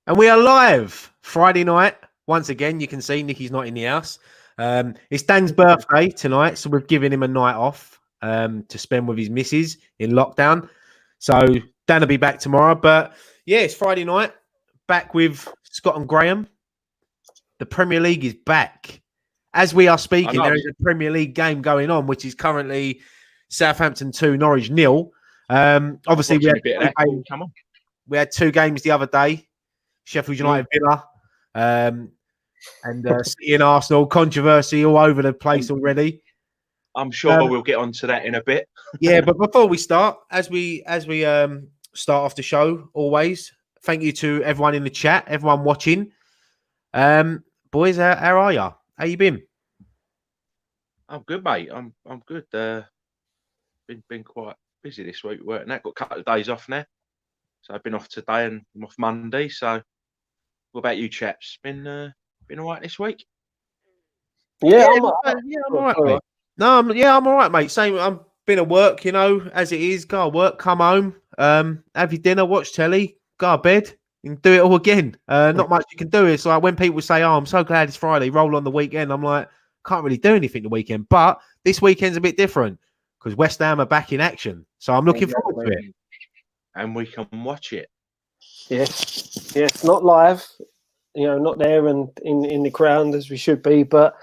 And we are live Friday night. Once again, you can see Nicky's not in the house. It's Dan's birthday tonight, so we've given him a night off to spend with his missus in lockdown. So Dan will be back tomorrow. But yeah, it's Friday night. Back with Scott and Graham. The Premier League is back. As we are speaking, there is a Premier League game going on, which is currently Southampton 2, Norwich 0. Obviously, we had two games the other day. Sheffield United Villa and City and Arsenal. Controversy all over the place already. I'm sure we'll get onto that in a bit. Yeah, but before we start, as we start off the show, always thank you to everyone in the chat, everyone watching. Boys, how are you? How you been? I'm good, mate. I'm good. Been quite busy this week working. Got a couple of days off now. So I've been off today and I'm off Monday. So what about you chaps? Been all right this week? Yeah, I'm all right, mate. No, I'm all right, mate. Same. I've been at work, as it is. Go to work, come home, have your dinner, watch telly, go to bed, and do it all again. Not much you can do. It's like when people say, "Oh, I'm so glad it's Friday, roll on the weekend." I'm like, can't really do anything the weekend. But this weekend's a bit different because West Ham are back in action. So I'm looking forward to it. And we can watch it. Yes, not live, not there and in the ground as we should be, but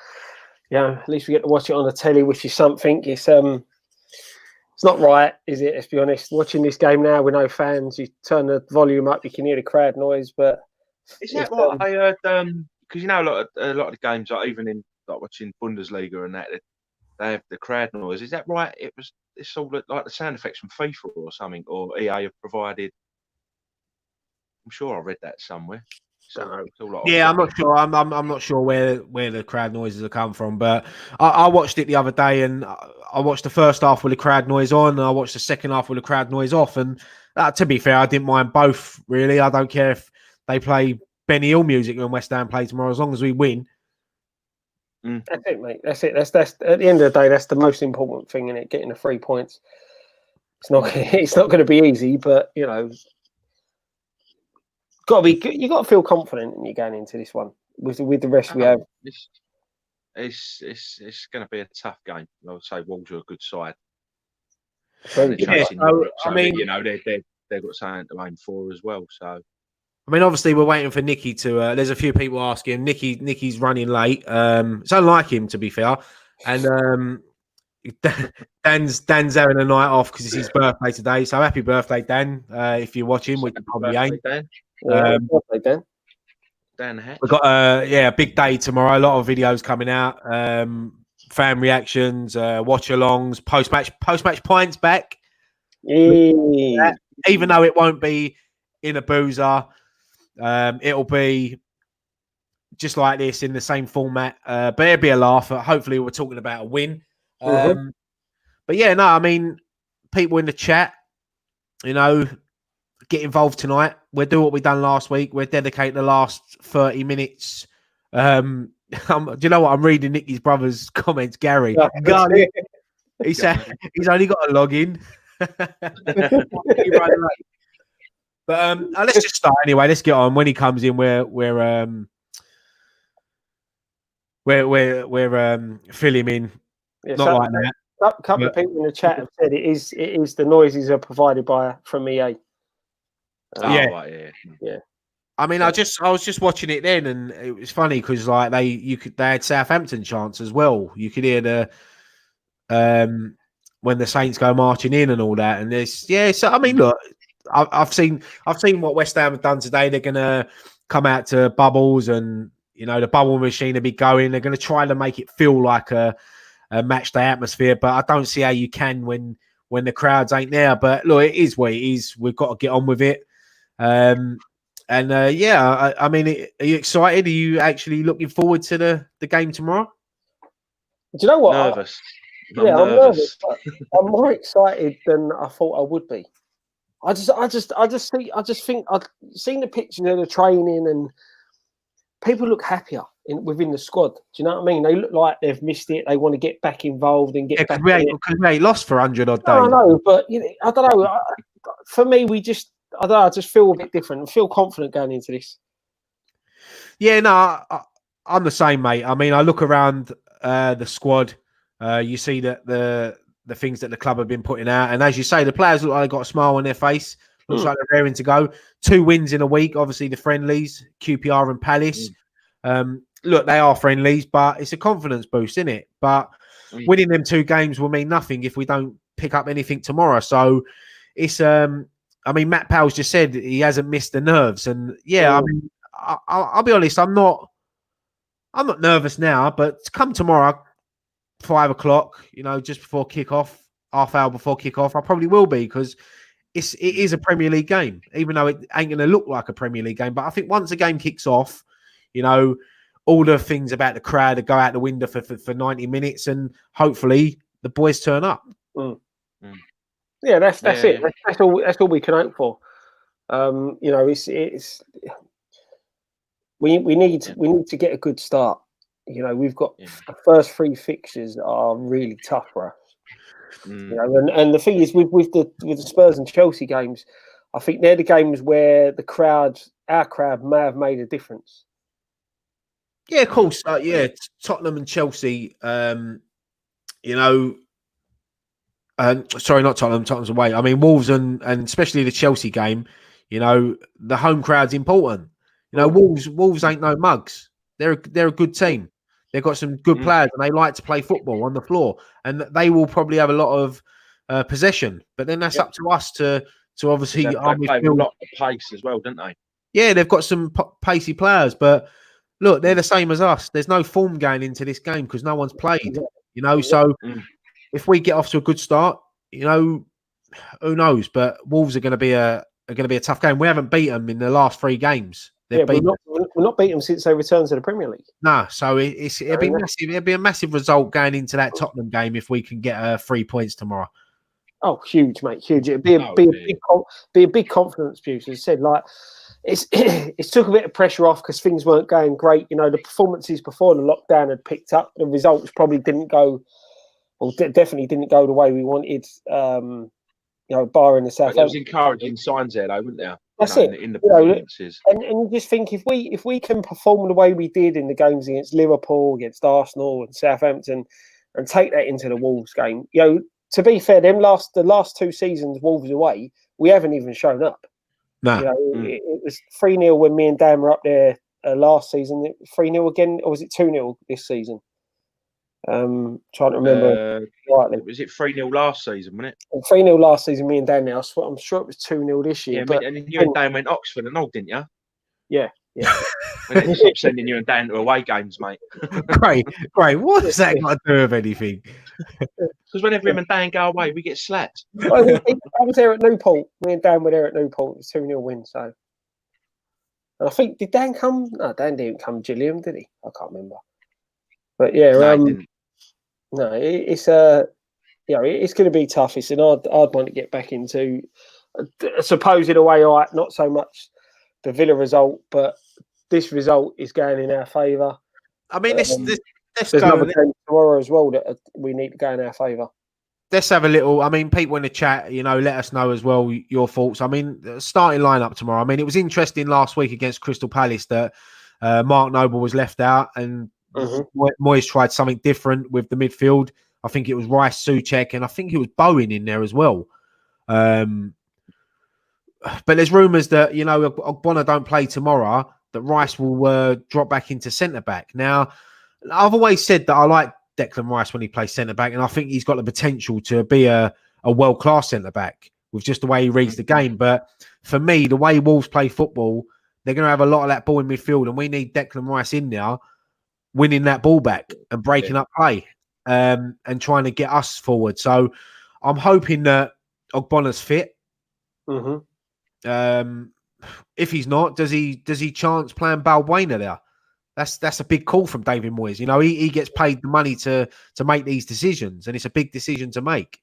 at least we get to watch it on the telly, which is something. It's not right, is it? Let's be honest. Watching this game now with no fans, you turn the volume up, you can hear the crowd noise. But is that what I heard? Because a lot of the games, like even in watching Bundesliga and that, they have the crowd noise. Is that right? It's all like the sound effects from FIFA or something, or EA have provided. I'm sure I read that somewhere. So I'm not sure. I'm not sure where the crowd noises have come from, but I watched it the other day, and I watched the first half with the crowd noise on, and I watched the second half with the crowd noise off. And to be fair, I didn't mind both. Really, I don't care if they play Benny Hill music when West Ham play tomorrow, as long as we win. That's it, mate. That's it. That's at the end of the day, that's the most important thing in it. Getting the 3 points. It's not going to be easy, but got to be. You got to feel confident in you going into this one with the rest we have. It's going to be a tough game. I would say Wolves are a good side. They've got something to aim for as well. So. I mean, obviously, we're waiting for Nicky to. There's a few people asking. Nicky's running late. It's unlike him, to be fair. And Dan's having a night off because it's his birthday today. So happy birthday, Dan! If you're watching, which you probably ain't. Dan. Birthday, Dan. Dan Hatch. We've got a big day tomorrow. A lot of videos coming out. Fan reactions, watch-alongs, post-match pints back. Yeah. Even though it won't be in a boozer. It'll be just like this in the same format, but it'll be a laugh. Hopefully, we're talking about a win. But yeah, no, I mean, people in the chat, get involved tonight. We'll do what we done last week. We'll dedicate the last 30 minutes. Do you know what? I'm reading Nicky's brother's comments, Gary. He said he's only got to log in. But let's just start anyway. Let's get on. When he comes in, we're fill him in. Yeah, not like that. A couple of people in the chat have said it is the noises are provided from EA. Yeah. I mean, I was just watching it then, and it was funny because like they had Southampton chants as well. You could hear the when the Saints go marching in and all that, and So I mean, look. I've seen what West Ham have done today. They're going to come out to bubbles, and the bubble machine will be going. They're going to try to make it feel like a match day atmosphere, but I don't see how you can when the crowds ain't there. But look, it is what it is. We've got to get on with it. I mean, are you excited? Are you actually looking forward to the game tomorrow? Do you know what? Nervous. I'm nervous. But I'm more excited than I thought I would be. I just think I've seen the pictures of the training and people look happier within the squad. Do you know what I mean? They look like they've missed it. They want to get back involved and get back. Because we lost for 100 odd days. I know, but I don't know. For me, I just feel a bit different. I feel confident going into this. Yeah, no, I'm the same, mate. I mean, I look around the squad. You see that the things that the club have been putting out, and as you say, the players look like they've got a smile on their face. Looks like they're raring to go. 2 wins in a week. Obviously, the friendlies, QPR and Palace. Look, they are friendlies, but it's a confidence boost, isn't it? But winning them 2 games will mean nothing if we don't pick up anything tomorrow. So it's I mean, Matt Powell's just said he hasn't missed the nerves, and yeah, I mean, I'll be honest, I'm not nervous now, but come tomorrow, 5 o'clock, you know, just before kickoff, half hour before kickoff, I probably will be, because it is a Premier League game, even though it ain't going to look like a Premier League game. But I think once the game kicks off, you know, all the things about the crowd go out the window for 90 minutes, and hopefully the boys turn up. Yeah, that's it. That's all we can hope for. You know, it's we need to get a good start. You know, we've got the first 3 fixtures are really tough for us. You know, and the thing is with the Spurs and Chelsea games, I think they're the games where our crowd may have made a difference. Yeah, of course. Yeah, Tottenham and Chelsea. You know, sorry, not Tottenham. Tottenham's away. I mean, Wolves and especially the Chelsea game. You know, the home crowd's important. You know, Wolves ain't no mugs. They're a good team. They've got some good players, and they like to play football on the floor. And they will probably have a lot of possession. But then that's up to us to obviously. They play a lot of pace as well, don't they? Yeah, they've got some pacey players, but look, they're the same as us. There's no form going into this game because no one's played. You know, so if we get off to a good start, you know, who knows? But Wolves are going to be a tough game. We haven't beat them in the last 3 games. We've not beat them since they returned to the Premier League. No, so it'll be massive. It'll be a massive result going into that Tottenham game if we can get 3 points tomorrow. Oh, huge, mate, huge! It'd be a big confidence boost. As I said, like it's took a bit of pressure off because things weren't going great. You know, the performances before the lockdown had picked up. The results probably didn't go, well, definitely didn't go the way we wanted. You know, barring the South. There was encouraging signs there, though, weren't there? That's it. In the performances. And you just think if we can perform the way we did in the games against Liverpool, against Arsenal and Southampton, and take that into the Wolves game, you know, to be fair, the last 2 seasons, Wolves away, we haven't even shown up. No. You know, it was 3-0 when me and Dan were up there last season. 3-0 again, or was it 2-0 this season? Trying to remember rightly. Was it 3-0 last season, wasn't it? 3-0 last season, me and Dan now. I'm sure it was 2-0 this year. Yeah, but and you and Dan went Oxford and all, didn't you? Yeah. And then stop sending you and Dan to away games, mate. Great. What's that got to do with anything? Because whenever him and Dan go away, we get slapped. I was there at Newport. Me and Dan were there at Newport. It was 2-0 win. So, and I think, did Dan come? No, Dan didn't come. Gilliam, did he? I can't remember. But yeah, no, it's you know, it's going to be tough. It's an hard one to get back into. I suppose in a way, all right, not so much the Villa result, but this result is going in our favour. I mean, let's there's another game tomorrow as well that we need to go in our favour. Let's have a little. I mean, people in the chat, you know, let us know as well your thoughts. I mean, starting lineup tomorrow. I mean, it was interesting last week against Crystal Palace that Mark Noble was left out and Moyes tried something different with the midfield. I think it was Rice, Souček, and I think it was Bowen in there as well. But there's rumours that, you know, Ogbonna don't play tomorrow, that Rice will drop back into centre-back. Now, I've always said that I like Declan Rice when he plays centre-back, and I think he's got the potential to be a world-class centre-back with just the way he reads the game. But for me, the way Wolves play football, they're going to have a lot of that ball in midfield, and we need Declan Rice in there, winning that ball back and breaking up play and trying to get us forward. So I'm hoping that Ogbonna's fit. If he's not, does he chance playing Balbuena there? That's a big call from David Moyes. You know, he gets paid the money to make these decisions, and it's a big decision to make.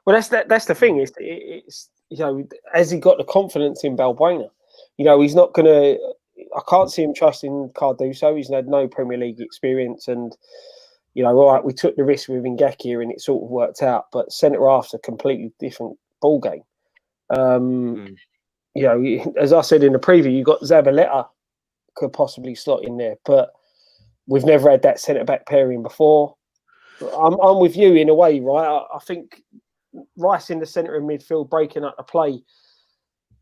Well, that's the thing. It's you know, has he got the confidence in Balbuena? You know, he's not going to. I can't see him trusting Cardoso. He's had no Premier League experience, and you know, all right, we took the risk with Ngakia and it sort of worked out. But centre half's a completely different ball game. You know, as I said in the preview, you got Zabaleta could possibly slot in there, but we've never had that centre back pairing before. I'm with you in a way, right? I think Rice in the centre of midfield, breaking up the play,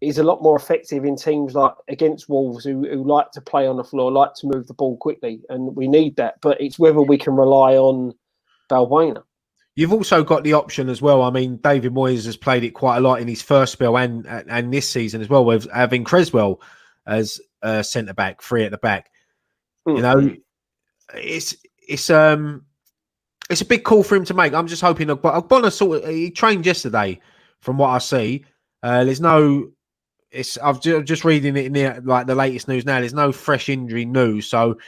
is a lot more effective in teams like against Wolves who like to play on the floor, like to move the ball quickly, and we need that. But it's whether we can rely on Balbuena. You've also got the option as well. I mean, David Moyes has played it quite a lot in his first spell and this season as well, with having Creswell as centre back, free at the back. You know, it's a big call for him to make. I'm just hoping Ogbonna he trained yesterday, from what I see. There's no. I'm just reading it in the latest news now. There's no fresh injury news, so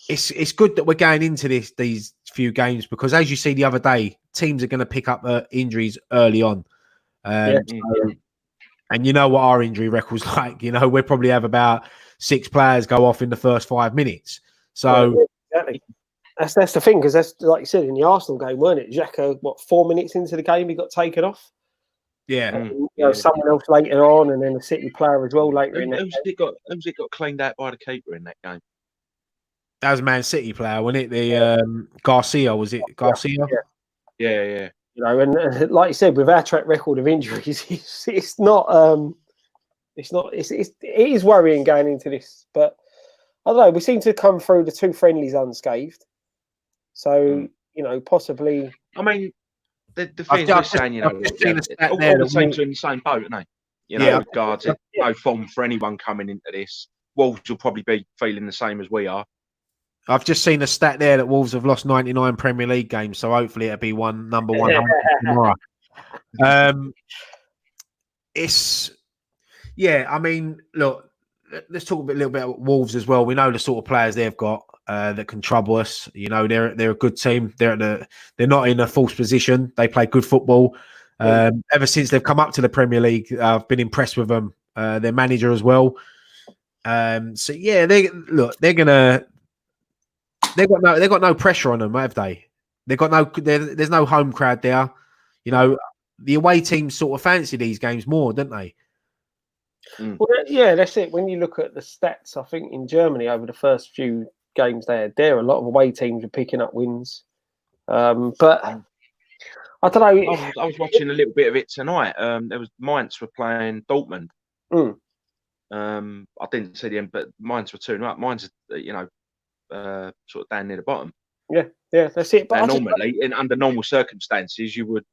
it's good that we're going into these few games, because as you see the other day, teams are going to pick up injuries early on. And you know what our injury record's like. You know, we'll probably have about 6 players go off in the first 5 minutes. So exactly. That's the thing, because that's like you said in the Arsenal game, weren't it? Xhaka, 4 minutes into the game, he got taken off. Yeah, someone else later on, and then a City player as well later in that. Who's it got cleaned out by the keeper in that game? That was a Man City player, wasn't it? The Garcia, was it Garcia? Yeah. You know, and like you said, with our track record of injuries, it is worrying going into this. But I don't know, we seem to come through the 2 friendlies unscathed. So you know, possibly. I mean, the things we're saying, you know, all the teams are in the same boat, aren't they? You know, regards it, no form for anyone coming into this. Wolves will probably be feeling the same as we are. I've just seen a stat there that Wolves have lost 99 Premier League games, so hopefully it'll be number 100 tomorrow. I mean, look, let's talk a little bit about Wolves as well. We know the sort of players they've got that can trouble us. You know, they're a good team. They're not in a false position. They play good football. Ever since they've come up to the Premier League, I've been impressed with them. Their manager as well. So yeah, they've got no pressure on them, have they? There's no home crowd there. You know, the away teams sort of fancy these games more, don't they? Well, yeah, that's it. When you look at the stats, I think in Germany over the first few games they had there, a lot of away teams were picking up wins. But I don't know. I was watching a little bit of it tonight. There was Mainz were playing Dortmund. I didn't see the end, but Mainz were 2-0 up. Mainz, you know, sort of down near the bottom. Yeah, that's it. But normally, under normal circumstances, you would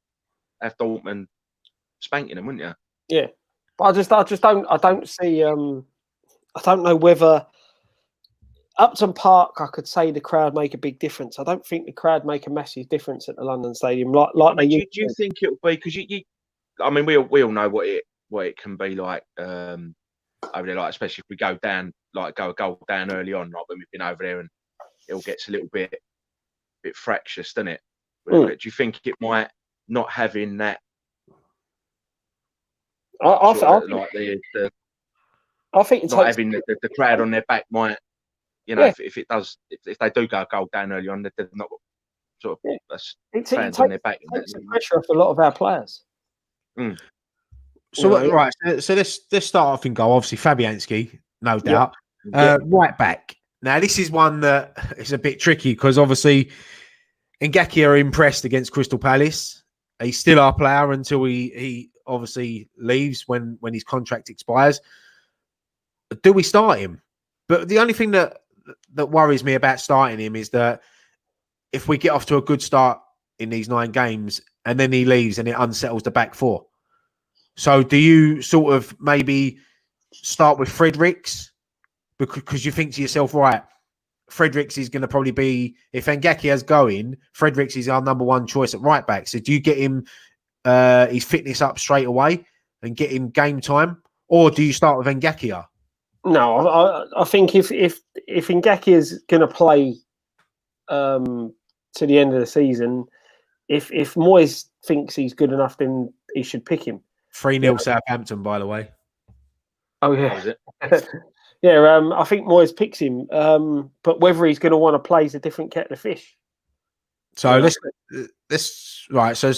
have Dortmund spanking them, wouldn't you? Yeah, but I don't see. I don't know whether Upton Park, I could say the crowd make a big difference. I don't think the crowd make a massive difference at the London Stadium. Like they do you think it'll be? Because I mean, we all know what it can be like over there, like especially if we go down, like go a goal down early on, like when we've been over there, and it all gets a little bit fractious, doesn't it? Do you think it might not having that? I think it's not having the crowd on their back might, you know, if they do go a goal down early on, they're not sort of fans on their back. It takes the pressure off a lot of our players. So right, so let's start off in goal. Obviously, Fabianski, no doubt. Right back. Now, this is one that is a bit tricky because obviously Ngakia are impressed against Crystal Palace. He's still our player until he obviously leaves when his contract expires. Do we start him? But the only thing that worries me about starting him is that if we get off to a good start in these 9 games and then he leaves and it unsettles the back 4. So do you sort of maybe start with Fredericks because you think to yourself, right, Fredericks is going to probably be, if Ngakia's going, Fredericks is our number 1 choice at right back. So do you get him his fitness up straight away and get him game time, or do you start with Ngakia? No, I think if Ngakia is going to play to the end of the season, if Moyes thinks he's good enough, then he should pick him. 3-0 Southampton, by the way. Oh yeah, yeah. I think Moyes picks him, but whether he's going to want to play is a different kettle of fish. So let's right. So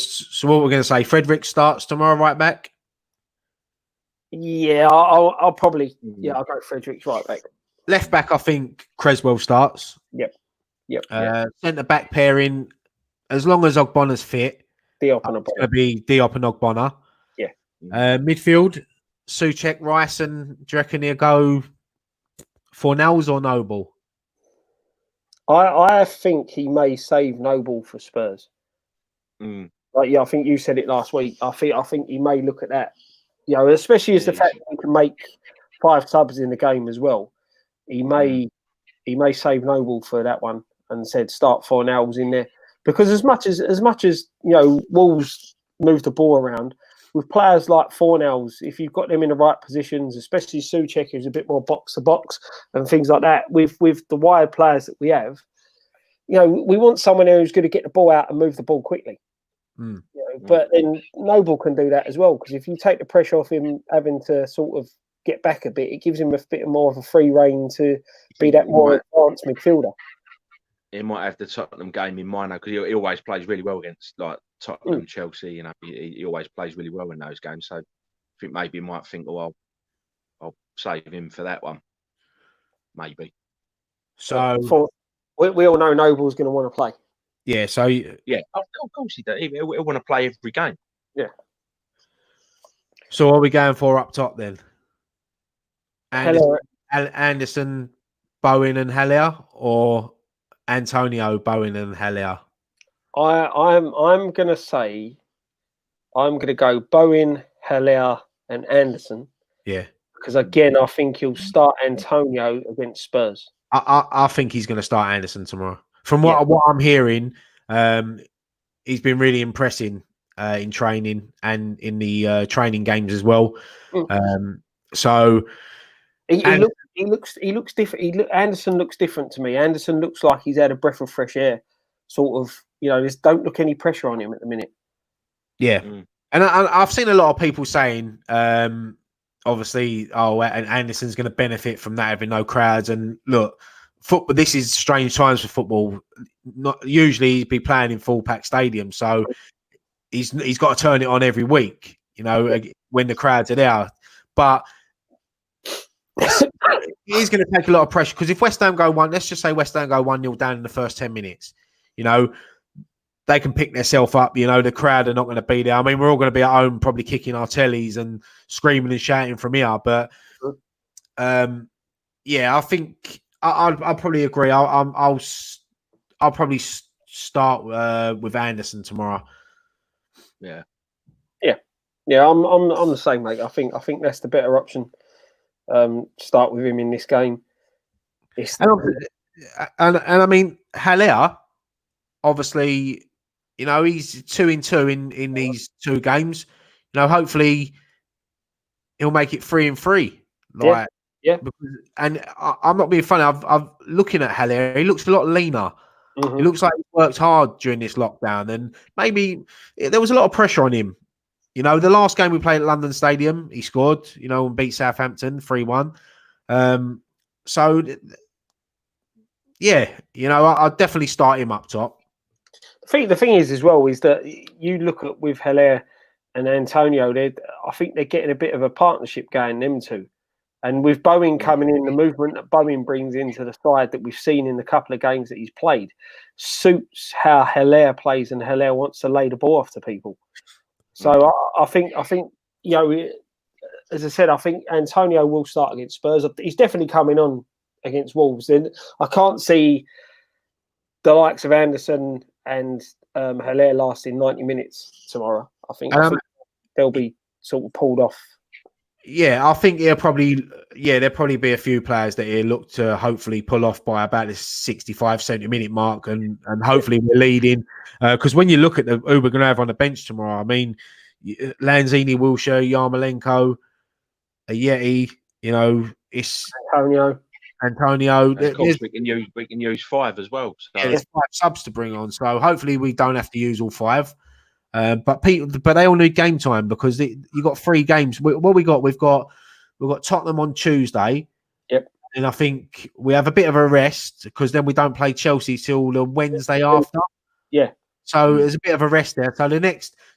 what we're going to say? Frederick starts tomorrow, right back. Yeah, I'll probably I'll go Fredericks right back. Left back, I think Creswell starts. Yep. Centre back pairing, as long as Ogbona's fit, Diop and it's going to be Diop and Ogbonna. Yeah. Midfield, Souček, Rice, and do you reckon he'll go Fornells or Noble? I think he may save Noble for Spurs. Like, I think you said it last week. I think he may look at that. Especially as the fact that he can make 5 subs in the game as well. He may save Noble for that one and said start Fornells in there, because as much as Wolves move the ball around with players like Fornells, if you've got them in the right positions, especially Souček, who's a bit more box to box and things like that, with the wide players that we have, we want someone who's going to get the ball out and move the ball quickly. But then Noble can do that as well, because if you take the pressure off him having to sort of get back a bit, it gives him a bit more of a free rein to be that more advanced midfielder. He might have the Tottenham game in mind, because he always plays really well against like Tottenham, Chelsea. He always plays really well in those games. So I think maybe he might think, I'll save him for that one, maybe. So we all know Noble's going to want to play. Yeah. So of course he does. He'll want to play every game. Yeah. So what are we going for up top then? Anderson, Bowen, and Haller, or Antonio, Bowen, and Haller? I'm going to say I'm going to go Bowen, Haller, and Anderson. Yeah. Because again, I think he'll start Antonio against Spurs. I think he's going to start Anderson tomorrow. From what I'm hearing, he's been really impressing in training and in the training games as well. So he looks different. Anderson looks different to me. Anderson looks like he's had a breath of fresh air. Sort of, there's don't look any pressure on him at the minute. Yeah, and I've seen a lot of people saying, obviously, and Anderson's going to benefit from that having no crowds. And look, football. This is strange times for football. Not usually he'd be playing in full packed stadiums, so he's got to turn it on every week. When the crowds are there, but he's going to take a lot of pressure, because if West Ham go let's just say West Ham go 1-0 down in the first 10 minutes, they can pick themselves up. The crowd are not going to be there. I mean, we're all going to be at home, probably kicking our tellies and screaming and shouting from here. But I think I'll probably agree. I'll probably start with Anderson tomorrow. Yeah. I'm the same, mate. I think that's the better option. Start with him in this game. And I mean, Haller, obviously, he's 2-2 in these 2 games. Hopefully he'll make it 3-3. And I'm not being funny. I've looking at Haller. He looks a lot leaner. It looks like he worked hard during this lockdown, and maybe there was a lot of pressure on him. The last game we played at London Stadium, he scored, and beat Southampton 3-1. So, I'll definitely start him up top. The thing is, as well, is that you look at with Haller and Antonio, I think they're getting a bit of a partnership going, them two. And with Bowen coming in, the movement that Bowen brings into the side that we've seen in the couple of games that he's played suits how Haller plays, and Haller wants to lay the ball off to people. So I think as I said, I think Antonio will start against Spurs. He's definitely coming on against Wolves. Then I can't see the likes of Anderson and Haller lasting 90 minutes tomorrow. I think they'll be sort of pulled off. Yeah, I think there'll probably be a few players that he'll look to hopefully pull off by about the 65, 70-minute mark, and hopefully we're leading. Because when you look at who we're going to have on the bench tomorrow, I mean, Lanzini, Wilshere, Yarmolenko, Yeti, it's Antonio. Of course, we can use 5 as well. So there's 5 subs to bring on, so hopefully we don't have to use all 5. But they all need game time, because you got 3 games. What we got? We've got Tottenham on Tuesday. Yep. And I think we have a bit of a rest, because then we don't play Chelsea till the Wednesday after. Yeah. So there's a bit of a rest there.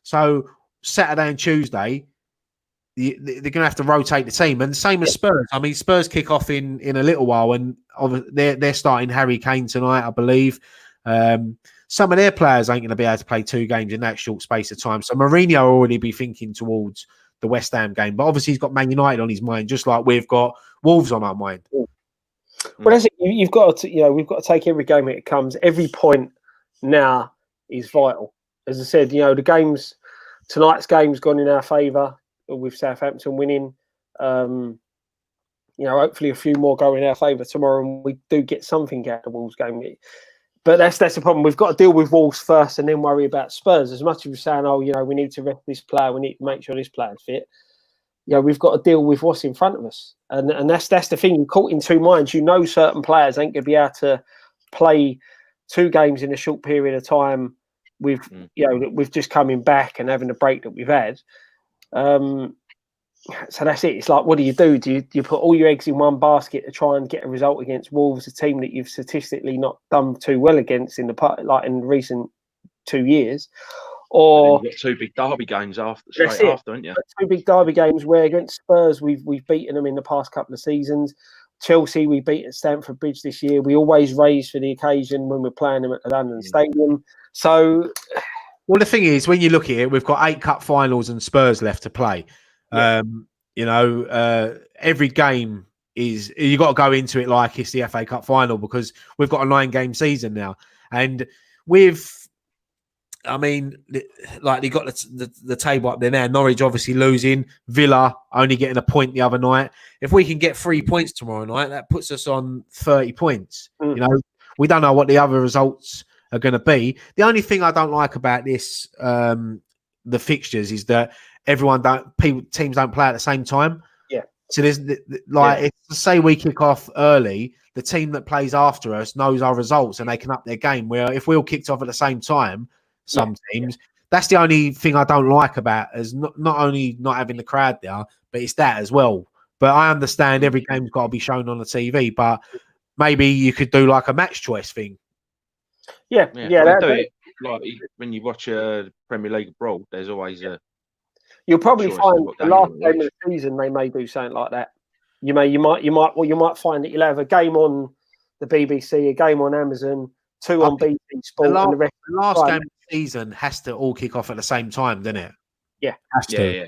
So Saturday and Tuesday, they're going to have to rotate the team, and the same as Spurs. I mean, Spurs kick off in a little while, and they're starting Harry Kane tonight, I believe. Some of their players ain't going to be able to play 2 games in that short space of time. So Mourinho will already be thinking towards the West Ham game, but obviously he's got Man United on his mind, just like we've got Wolves on our mind. Well, that's it. You've got to, we've got to take every game as it comes. Every point now is vital. As I said, tonight's game's gone in our favour with Southampton winning. Hopefully a few more go in our favour tomorrow, and we do get something out of the Wolves game. But that's the problem. We've got to deal with Wolves first, and then worry about Spurs. As much as we're saying, we need to rest this player, we need to make sure this player's fit. We've got to deal with what's in front of us, and that's the thing. You're caught in 2 minds. Certain players ain't going to be able to play 2 games in a short period of time. With just coming back and having the break that we've had. So that's it. It's like, what do? Do you put all your eggs in one basket to try and get a result against Wolves, a team that you've statistically not done too well against in recent 2 years, or you've got 2 big derby games after, haven't you? 2 big derby games where against Spurs we've beaten them in the past couple of seasons. Chelsea we beat at Stamford Bridge this year. We always raise for the occasion when we're playing them at the London Stadium. So, well, the thing is, when you look at it, we've got 8 cup finals and Spurs left to play. Yeah. Every game is, you got to go into it like it's the FA Cup final, because we've got a 9-game season now, and they got the table up there now. Norwich obviously losing, Villa only getting a point the other night. If we can get 3 points tomorrow night, that puts us on 30 points. We don't know what the other results are going to be. The only thing I don't like about this, the fixtures, is that teams don't play at the same time. Yeah. So there's if say we kick off early, the team that plays after us knows our results and they can up their game. Where if we all kicked off at the same time, teams, that's the only thing I don't like about is not only not having the crowd there, but it's that as well. But I understand every game's got to be shown on the TV, but maybe you could do like a match choice thing. Yeah. Like when you watch a Premier League abroad, there's always a. You'll probably find the last game of the season they may do something like that. You might find that you'll have a game on the BBC, a game on Amazon, 2 on BT Sport, and the last game of the season has to all kick off at the same time, doesn't it? Yeah, has to. Yeah.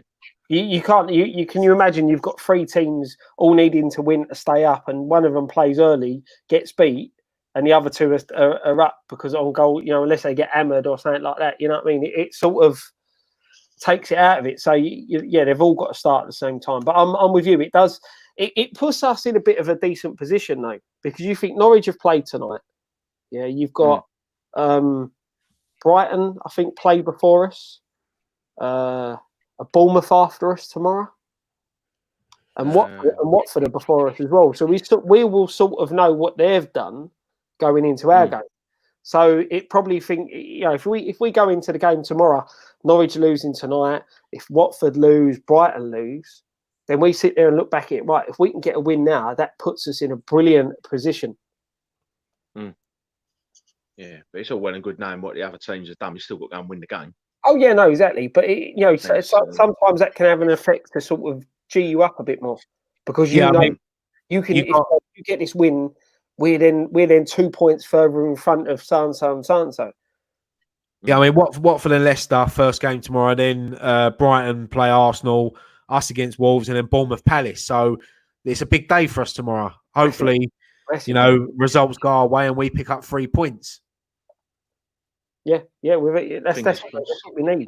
You can't. Can you imagine? You've got 3 teams all needing to win to stay up, and one of them plays early, gets beat, and the other 2 are up because on goal. Unless they get hammered or something like that. You know what I mean? It sort of takes it out of it. So they've all got to start at the same time. But I'm with you. It does. It puts us in a bit of a decent position though, because you think Norwich have played tonight. Yeah, you've got Brighton, I think, play before us. A Bournemouth after us tomorrow, and Watford are before us as well. So we will sort of know what they've done going into our game. So it probably if we go into the game tomorrow, Norwich losing tonight, if Watford lose, Brighton lose, then we sit there and look back at it. Right, if we can get a win now, that puts us in a brilliant position. Yeah, but it's all well and good knowing what the other teams have done. We still got to go and win the game. Oh yeah, no, exactly. But sometimes that can have an effect to sort of G you up a bit more, because you can if you get this win, we're then 2 points further in front of so and so. Yeah, I mean, Watford and Leicester first game tomorrow. Then Brighton play Arsenal, us against Wolves, and then Bournemouth Palace. So it's a big day for us tomorrow. Hopefully, results go our way and we pick up 3 points. Yeah, that's what we need.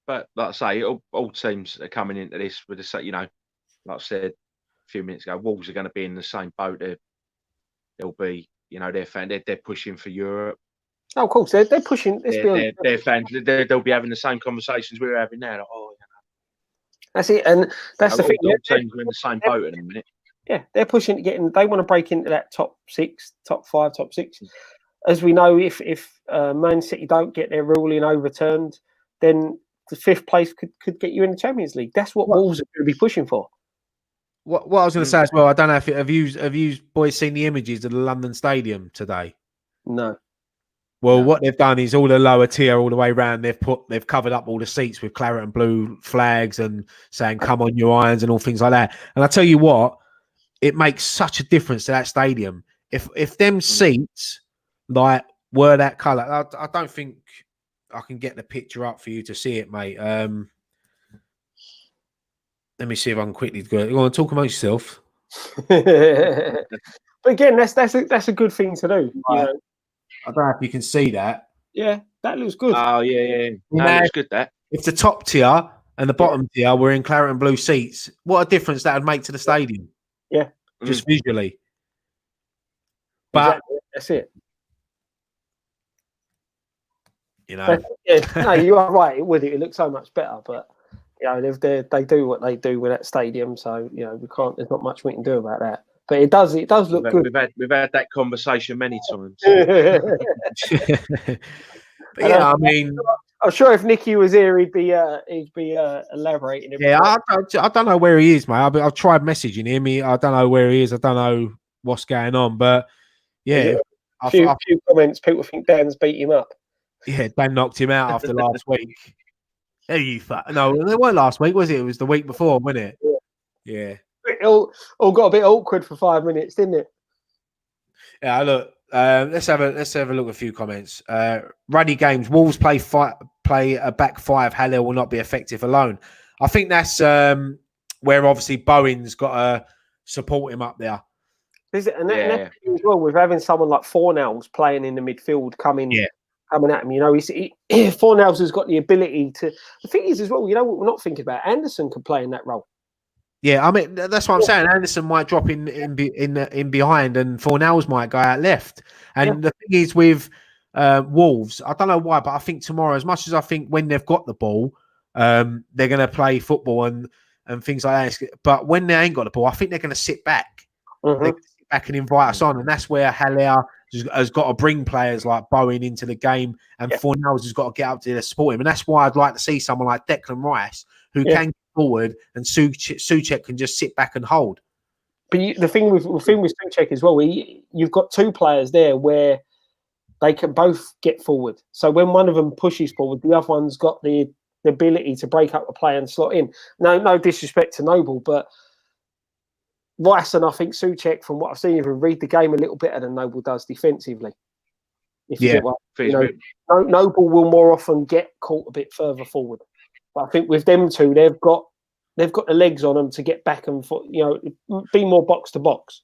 But like I say, all teams are coming into this with like I said a few minutes ago, Wolves are going to be in the same boat. They'll be, they're pushing for Europe. Oh, of course, they're pushing. They're fans. They'll be having the same conversations we're having now. That's it, and that's the thing. All teams are in the same boat at the minute. Yeah, they're pushing to get in. They want to break into that top 6, top 5, top 6. As we know, if Man City don't get their ruling overturned, then the 5th place could get you in the Champions League. That's what Wolves are going to be pushing for. What I was going to say as well, I don't know if have you boys seen the images of the London Stadium today? No. Well, No. what they've done is all the lower tier all the way around. They've covered up all the seats with claret and blue flags and saying "Come on, you irons" and all things like that. And I tell you what, it makes such a difference to that stadium. If them seats like were that colour, I don't think I can get the picture up for you to see it, mate. Let me see if I can quickly go. You want to talk amongst yourself? But again, that's a good thing to do. You know? I don't know if you can see that. Yeah, that looks good. Oh yeah. That looks good. That. If the top tier and the bottom tier were in claret and blue seats, what a difference that would make to the stadium. Yeah, just visually. But exactly. That's it. You know, no, you are right. It would. It looks so much better, but you know, they do what they do with that stadium, so you know we can't. There's not much we can do about that. But it does look good. We've had that conversation many times. But yeah, I mean, I'm sure if Nicky was here, he'd be elaborating. Yeah, I don't know where he is, mate. I've tried messaging him. I don't know where he is. I don't know what's going on. But yeah, a few comments. People think Dan's beat him up. Yeah, Dan knocked him out after last week. Hey, you no, it weren't last week, was it? It was the week before, wasn't it? Yeah. It all got a bit awkward for 5 minutes, didn't it? Yeah, look. Let's have a look at a few comments. Ruddy Games. Wolves play a back five. Halil will not be effective alone. I think that's where obviously Bowen's got to support him up there. Is it? And that as well with having someone like Fornals playing in the midfield coming at him. You know, Fornals has got the ability to. The thing is as well, you know what we're not thinking about. Anderson can play in that role. Yeah, I mean that's what I'm saying. Anderson might drop in behind, and Fornals might go out left. And the thing is with Wolves, I don't know why, but I think tomorrow, as much as I think when they've got the ball, they're going to play football and things like that. But when they ain't got the ball, I think they're going to sit back. They're going to sit back and invite us on, and that's where Haller has got to bring players like Bowen into the game, and Fornals has got to get up to support him. And that's why I'd like to see someone like Declan Rice who can get forward, and Souček can just sit back and hold. But the thing with Souček as well, you've got two players there where they can both get forward. So when one of them pushes forward, the other one's got the ability to break up the play and slot in. No disrespect to Noble, but Rice and I think Souček, from what I've seen, even read the game a little better than Noble does defensively. Noble will more often get caught a bit further forward. But I think with them two, they've got the legs on them to get back and be more box to box.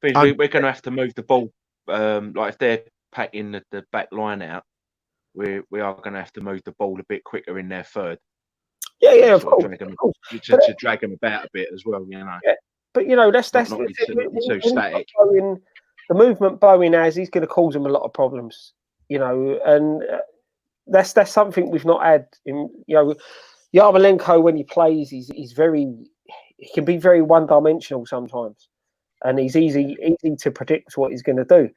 We're going to have to move the ball. Like if they're packing the back line out, we are going to have to move the ball a bit quicker in their third. Yeah, of course. To drag them about a bit as well, you know. Yeah. But that's not so static. The movement Bowen has, he's going to cause him a lot of problems, and that's something we've not had. Yarmolenko when he plays, he can be very one-dimensional sometimes, and he's easy to predict what he's going to do.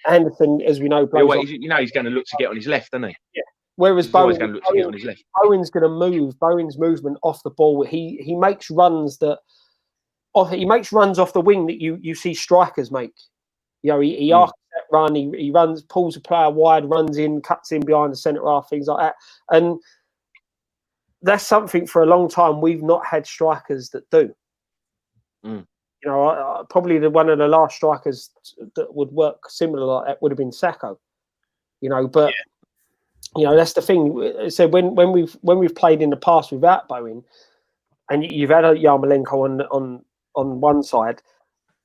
Anderson, as we know, he's going to look to get on his left, isn't he? Yeah. Whereas Bowen's going to look to get on his left. Bowen's going to move. Bowen's movement off the ball. He makes runs off the wing that you see strikers make. He arcs that run. He runs, pulls a player wide, runs in, cuts in behind the centre half, things like that. And that's something for a long time we've not had strikers that do. Probably one of the last strikers that would work similar like that would have been Sacco. But that's the thing. So when we've played in the past without Bowen, and you've had a Yarmolenko on one side,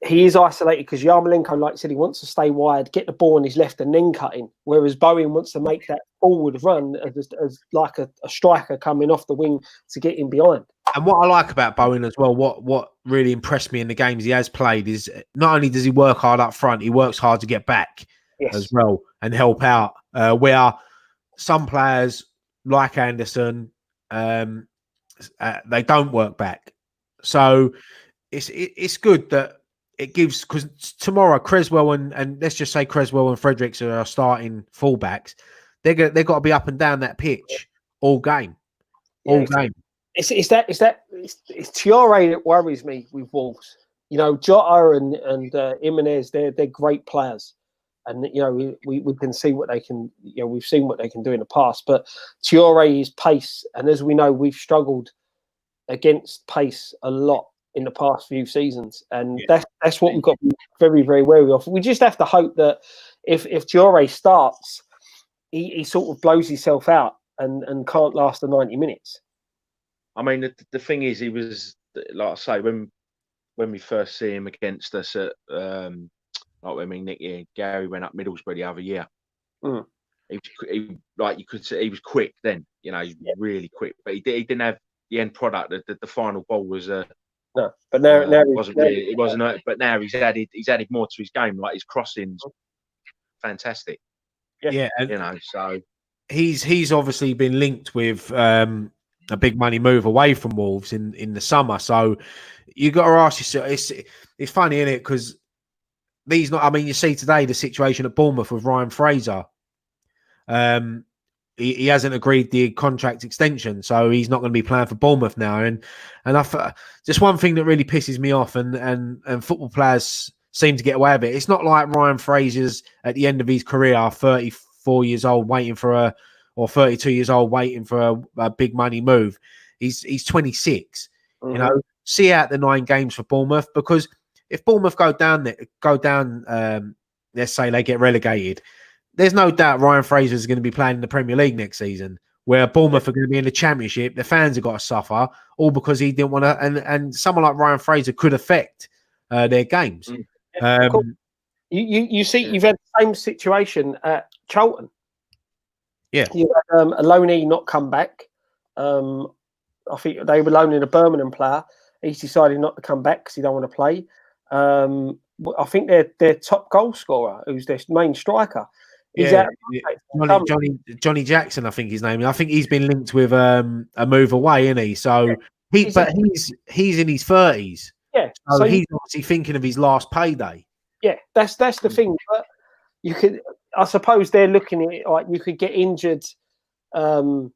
he is isolated because Yarmolenko, like I said, he wants to stay wide, get the ball on his left, and then cut in. Whereas Bowen wants to make that forward run as like a striker coming off the wing to get in behind. And what I like about Bowen as well, what really impressed me in the games he has played is not only does he work hard up front, he works hard to get back as well and help out. Where some players like Anderson, they don't work back. So it's good that it gives, because tomorrow Creswell and let's just say Creswell and Fredericks are starting fullbacks. They've got to be up and down that pitch all game, game. It's Tiore that worries me with Wolves. Jota and Jimenez, they're great players, And we can see what they can. We've seen what they can do in the past. But Traore is pace, and as we know, we've struggled against pace a lot in the past few seasons, and that's what we've got to be very, very wary of. We just have to hope that if Traore starts, he sort of blows himself out and can't last the 90 minutes. I mean, the thing is, he was, like I say, when we first see him against us at like when Nicky and Gary went up Middlesbrough the other year. He like you could see he was quick then, really quick, but he didn't have the end product. The final ball was no, but now it wasn't really. It wasn't. But now he's added more to his game. Like his crossings, fantastic. Yeah, so he's obviously been linked with a big money move away from Wolves in the summer. So you got to ask yourself. It's funny, isn't it? Because these not. I mean, you see today the situation at Bournemouth with Ryan Fraser. He hasn't agreed the contract extension, so he's not going to be playing for Bournemouth now. And just one thing that really pisses me off, and football players seem to get away with it. It's not like Ryan Fraser's at the end of his career, 34 years old, or 32 years old, waiting for a big money move. He's 26. Mm-hmm. See out the 9 games for Bournemouth, because if Bournemouth go down, let's say they get relegated, there's no doubt Ryan Fraser is going to be playing in the Premier League next season, where Bournemouth are going to be in the Championship. The fans have got to suffer, all because he didn't want to. And someone like Ryan Fraser could affect their games. You see, you've had the same situation at Charlton. Yeah, you had a loanee not come back. I think they were loaning a Birmingham player. He's decided not to come back because he don't want to play. I think their top goal scorer, who's their main striker. Johnny Jackson, I think his name. I think he's been linked with a move away, isn't he? So he's in his 30s. Yeah, so he's obviously thinking of his last payday. Yeah, that's the thing. But you could, I suppose, they're looking at it like you could get injured playing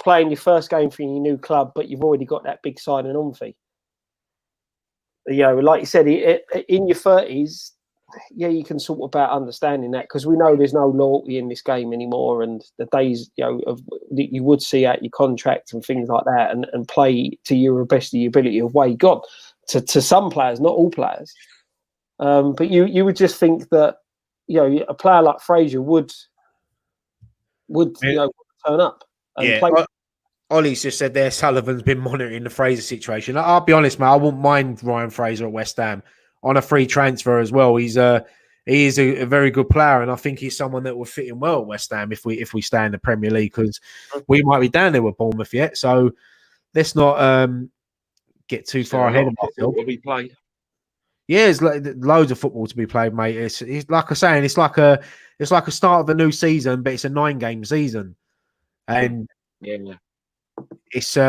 your first game for your new club, but you've already got that big signing on fee. Like you said, in your 30s. Yeah, you can sort about understanding that, because we know there's no loyalty in this game anymore, and the days that you would see out your contract and things like that, and play to your best of your ability of way gone to some players, not all players. But you would just think that a player like Fraser would turn up and play. Ollie's just said there Sullivan's been monitoring the Fraser situation. I'll be honest, mate, I wouldn't mind Ryan Fraser at West Ham on a free transfer as well. He is a very good player, and I think he's someone that will fit in well at West Ham if we stay in the Premier League, because we might be down there with Bournemouth yet. So let's not get too far ahead of ourselves. Will be played. Yeah, there's loads of football to be played, mate. It's like I'm saying, it's like a start of a new season, but it's a 9-game season, and it's West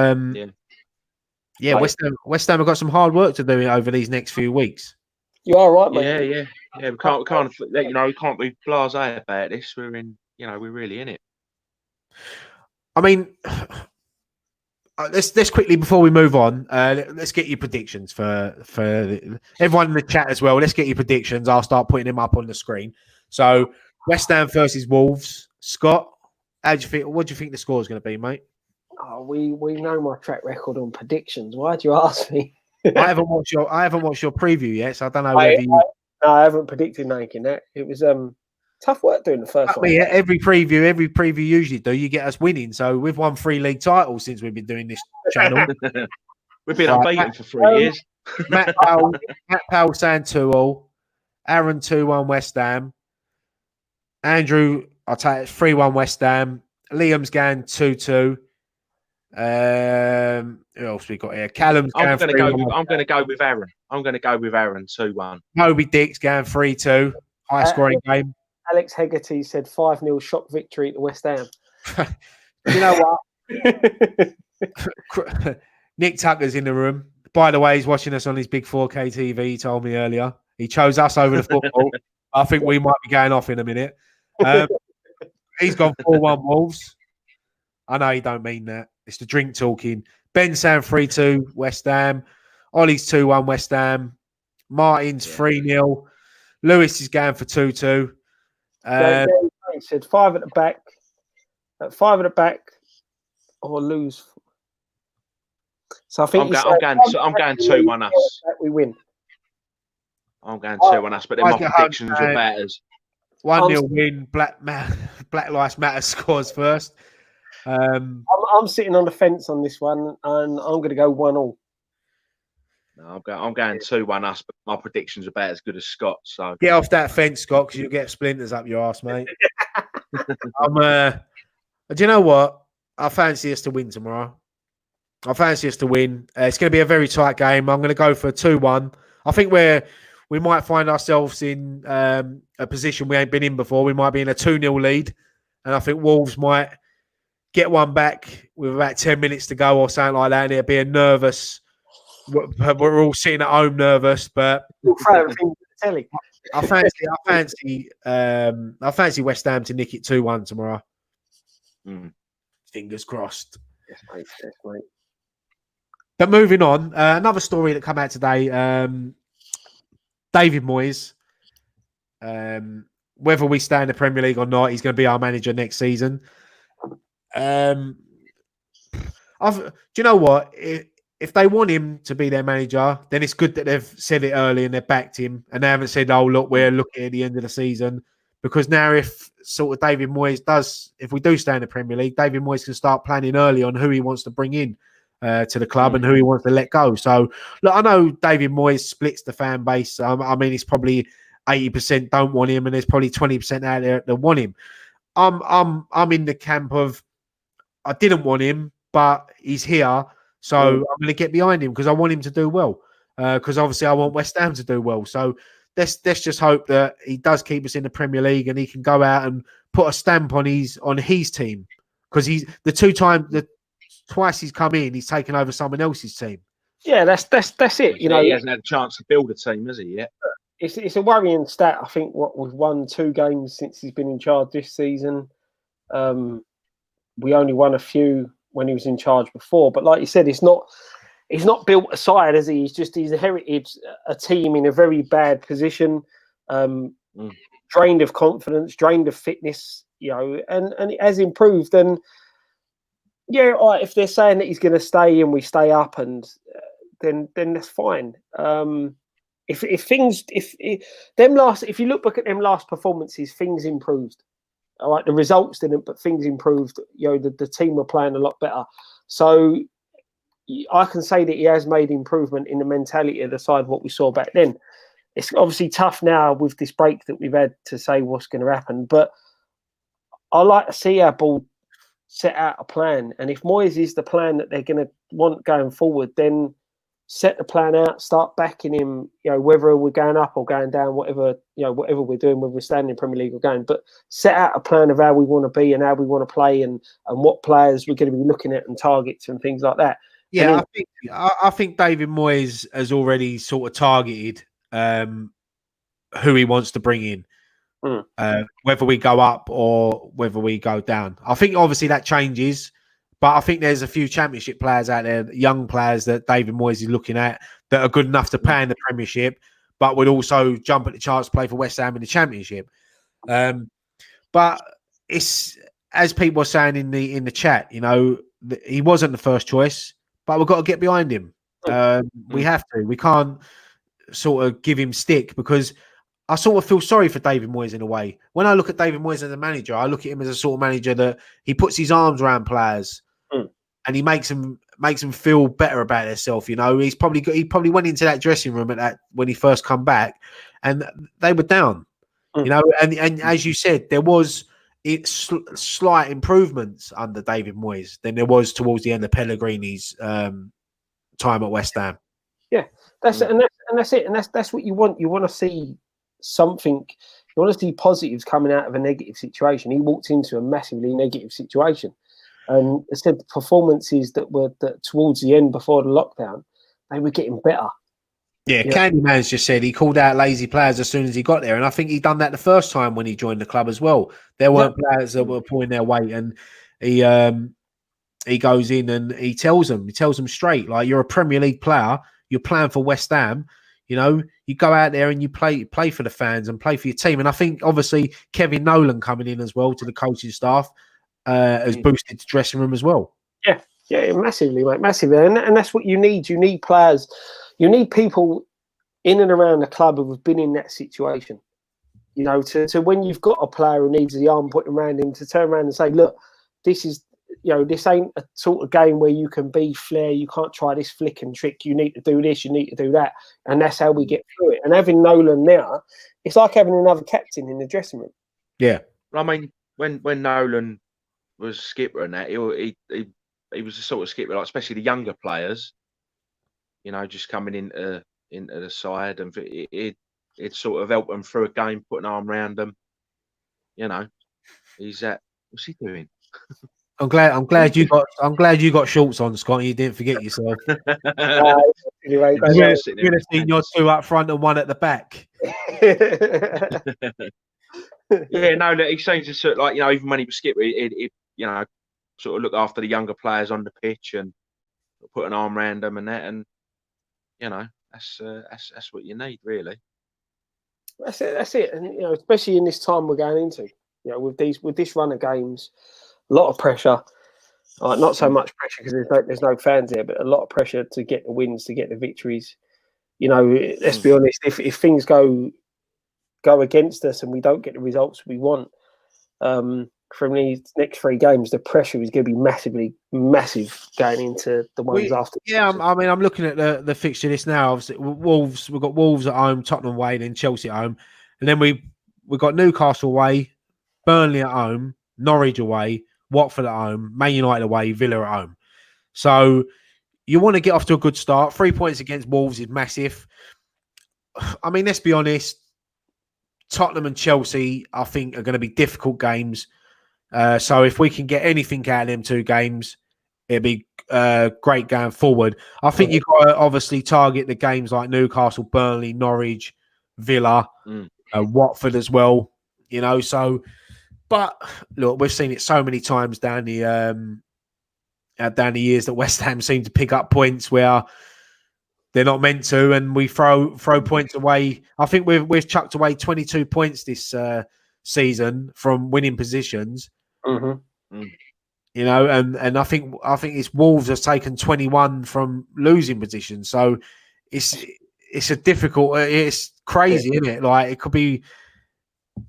Ham have got some hard work to do over these next few weeks. You are right, mate. Yeah. We can't we can't be blasé about this. We're in, we're really in it. I mean, let's quickly, before we move on, let's get your predictions for everyone in the chat as well. Let's get your predictions. I'll start putting them up on the screen. So West Ham versus Wolves. Scott, what do you think the score is going to be, mate? Oh, we know my track record on predictions. Why'd you ask me? I haven't watched your preview yet, so I don't know whether you. I haven't predicted making that. It was tough work doing the first one. Every preview usually do. You get us winning. So we've won 3 league titles since we've been doing this channel. We've been unbeaten for 3 years. Matt Powell saying 2-2. Aaron 2-1 West Ham. Andrew, I'll take it 3-1 West Ham. Liam's going 2-2. Who else we got here? Callum's going 3-1. I'm going to go with Aaron. I'm going to go with Aaron 2-1. Moby Dick's going 3-2. High scoring game. Alex Hegarty said 5-0 shock victory to West Ham. You know what? Nick Tucker's in the room. By the way, he's watching us on his big 4K TV. He told me earlier. He chose us over the football. I think we might be going off in a minute. He's gone 4-1 Wolves. I know you don't mean that. It's the drink talking. Ben saying 3-2 West Ham. Ollie's 2-1 West Ham. Martin's 3-0. Lewis is going for 2-2. He said 5 at the back. At 5 at the back, or lose. So I think I'm going 2-1 us. We win. I'm going 2-1 us, but then my predictions were batters. 1-0 win. Black Lives Matter scores first. I'm sitting on the fence on this one, and I'm going to go 1-1. No, I'm going 2-1 us, but my predictions are about as good as Scott's. So get off that fence, Scott, because you'll get splinters up your ass, mate. Do you know what? I fancy us to win tomorrow. I fancy us to win. It's going to be a very tight game. I'm going to go for a 2-1. I think we might find ourselves in a position we ain't been in before. We might be in a 2-0 lead, and I think Wolves might get one back with about 10 minutes to go or something like that, and it'll be a nervous. We're all sitting at home nervous, but I fancy West Ham to nick it 2-1 tomorrow. Fingers crossed. Yes, mate. Yes, mate. But moving on, another story that came out today. David Moyes. Whether we stay in the Premier League or not, he's going to be our manager next season. Do you know what? If they want him to be their manager, then it's good that they've said it early and they've backed him, and they haven't said, "Oh, look, we're looking at the end of the season." Because now, if sort of David Moyes if we do stay in the Premier League, David Moyes can start planning early on who he wants to bring in to the club and who he wants to let go. So, look, I know David Moyes splits the fan base. I mean, it's probably 80% don't want him, and there's probably 20% out there that want him. I'm in the camp of I didn't want him, but he's here, so I'm going to get behind him because I want him to do well. Because obviously I want West Ham to do well. So let's just hope that he does keep us in the Premier League and he can go out and put a stamp on his team. Because twice he's come in, he's taken over someone else's team. Yeah, that's it. You know, he hasn't had a chance to build a team, has he? Yet. It's a worrying stat. I think we've won 2 games since he's been in charge this season. We only won a few when he was in charge before. But like you said, he's not built a side, has he? He's inherited a team in a very bad position, drained of confidence, drained of fitness, you know, and it has improved. And yeah, if they're saying that he's going to stay and we stay up, and then that's fine. If you look back at them last performances, things improved. All right, the results didn't, but things improved. You know, the team were playing a lot better. So I can say that he has made improvement in the mentality of the side, what we saw back then. It's obviously tough now with this break that we've had to say what's going to happen, but I like to see our ball set out a plan. And if Moyes is the plan that they're going to want going forward, then set the plan out, start backing him, you know, whether we're going up or going down, whatever we're doing, whether we're staying in Premier League or going, but set out a plan of how we want to be and how we want to play and what players we're going to be looking at and targets and things like that. Yeah, I think David Moyes has already sort of targeted who he wants to bring in, whether we go up or whether we go down. I think obviously that changes, but I think there's a few Championship players out there, young players that David Moyes is looking at that are good enough to play in the Premiership, but would also jump at the chance to play for West Ham in the Championship. But it's, as people were saying in the chat, you know, he wasn't the first choice, but we've got to get behind him. We have to. We can't sort of give him stick, because I sort of feel sorry for David Moyes in a way. When I look at David Moyes as a manager, I look at him as a sort of manager that he puts his arms around players and he makes them feel better about themselves. You know, he probably went into that dressing room when he first come back, and they were down. You know, and as you said, there was slight improvements under David Moyes than there was towards the end of Pellegrini's time at West Ham. Yeah, that's it, and that's what you want. You want to see something. You want to see positives coming out of a negative situation. He walked into a massively negative situation, and I said performances that towards the end before the lockdown, they were getting better. Yeah, Candyman's just said he called out lazy players as soon as he got there, and I think he done that the first time when he joined the club as well. There weren't players that were pulling their weight, and he goes in and he tells them straight, like, you're a Premier League player, you're playing for West Ham, You know, you go out there and you play for the fans and play for your team. And I think obviously Kevin Nolan coming in as well to the coaching staff has boosted the dressing room as well. Yeah, massively, mate, massively. And that's what you need. You need players. You need people in and around the club who have been in that situation. You know, to when you've got a player who needs the arm put around him, to turn around and say, look, this is, you know, this ain't a sort of game where you can be flair. You can't try this flick and trick. You need to do this. You need to do that. And that's how we get through it. And having Nolan now, it's like having another captain in the dressing room. Yeah. I mean, when Nolan was skipper and that, he was the sort of skipper, like especially the younger players, you know, just coming into the side, and it sort of helped them through a game, put an arm around them. You know, what's he doing? I'm glad you got shorts on, Scott. You didn't forget yourself. Anyway, you'd have seen your two up front and one at the back. Yeah, no, he seems to sort of, like, you know, even when he was skipper, it you know, sort of look after the younger players on the pitch and put an arm around them and that, and you know, that's what you need, really. That's it. And you know, especially in this time we're going into, you know, with this run of games, a lot of pressure. Not so much pressure because there's no fans there, but a lot of pressure to get the wins, to get the victories. You know, let's be honest. If things go against us and we don't get the results we want from these next 3 games, the pressure is going to be massive going into the ones after. Yeah, I mean, I'm looking at the fixture list now. Obviously, we've got Wolves at home, Tottenham away, then Chelsea at home, and then we've got Newcastle away, Burnley at home, Norwich away, Watford at home, Man United away, Villa at home. So you want to get off to a good start. 3 points against Wolves is massive. I mean, let's be honest. Tottenham and Chelsea, I think, are going to be difficult games. So if we can get anything out of them 2 games, it'd be great going forward. I think you've got to obviously target the games like Newcastle, Burnley, Norwich, Villa, Watford as well. You know, so, but look, we've seen it so many times down the years that West Ham seem to pick up points where they're not meant to, and we throw points away. I think we've chucked away 22 points this season from winning positions. Mm-hmm. You know, and I think it's Wolves has taken 21 from losing positions. So it's a difficult. It's crazy, isn't it? Like, it could be.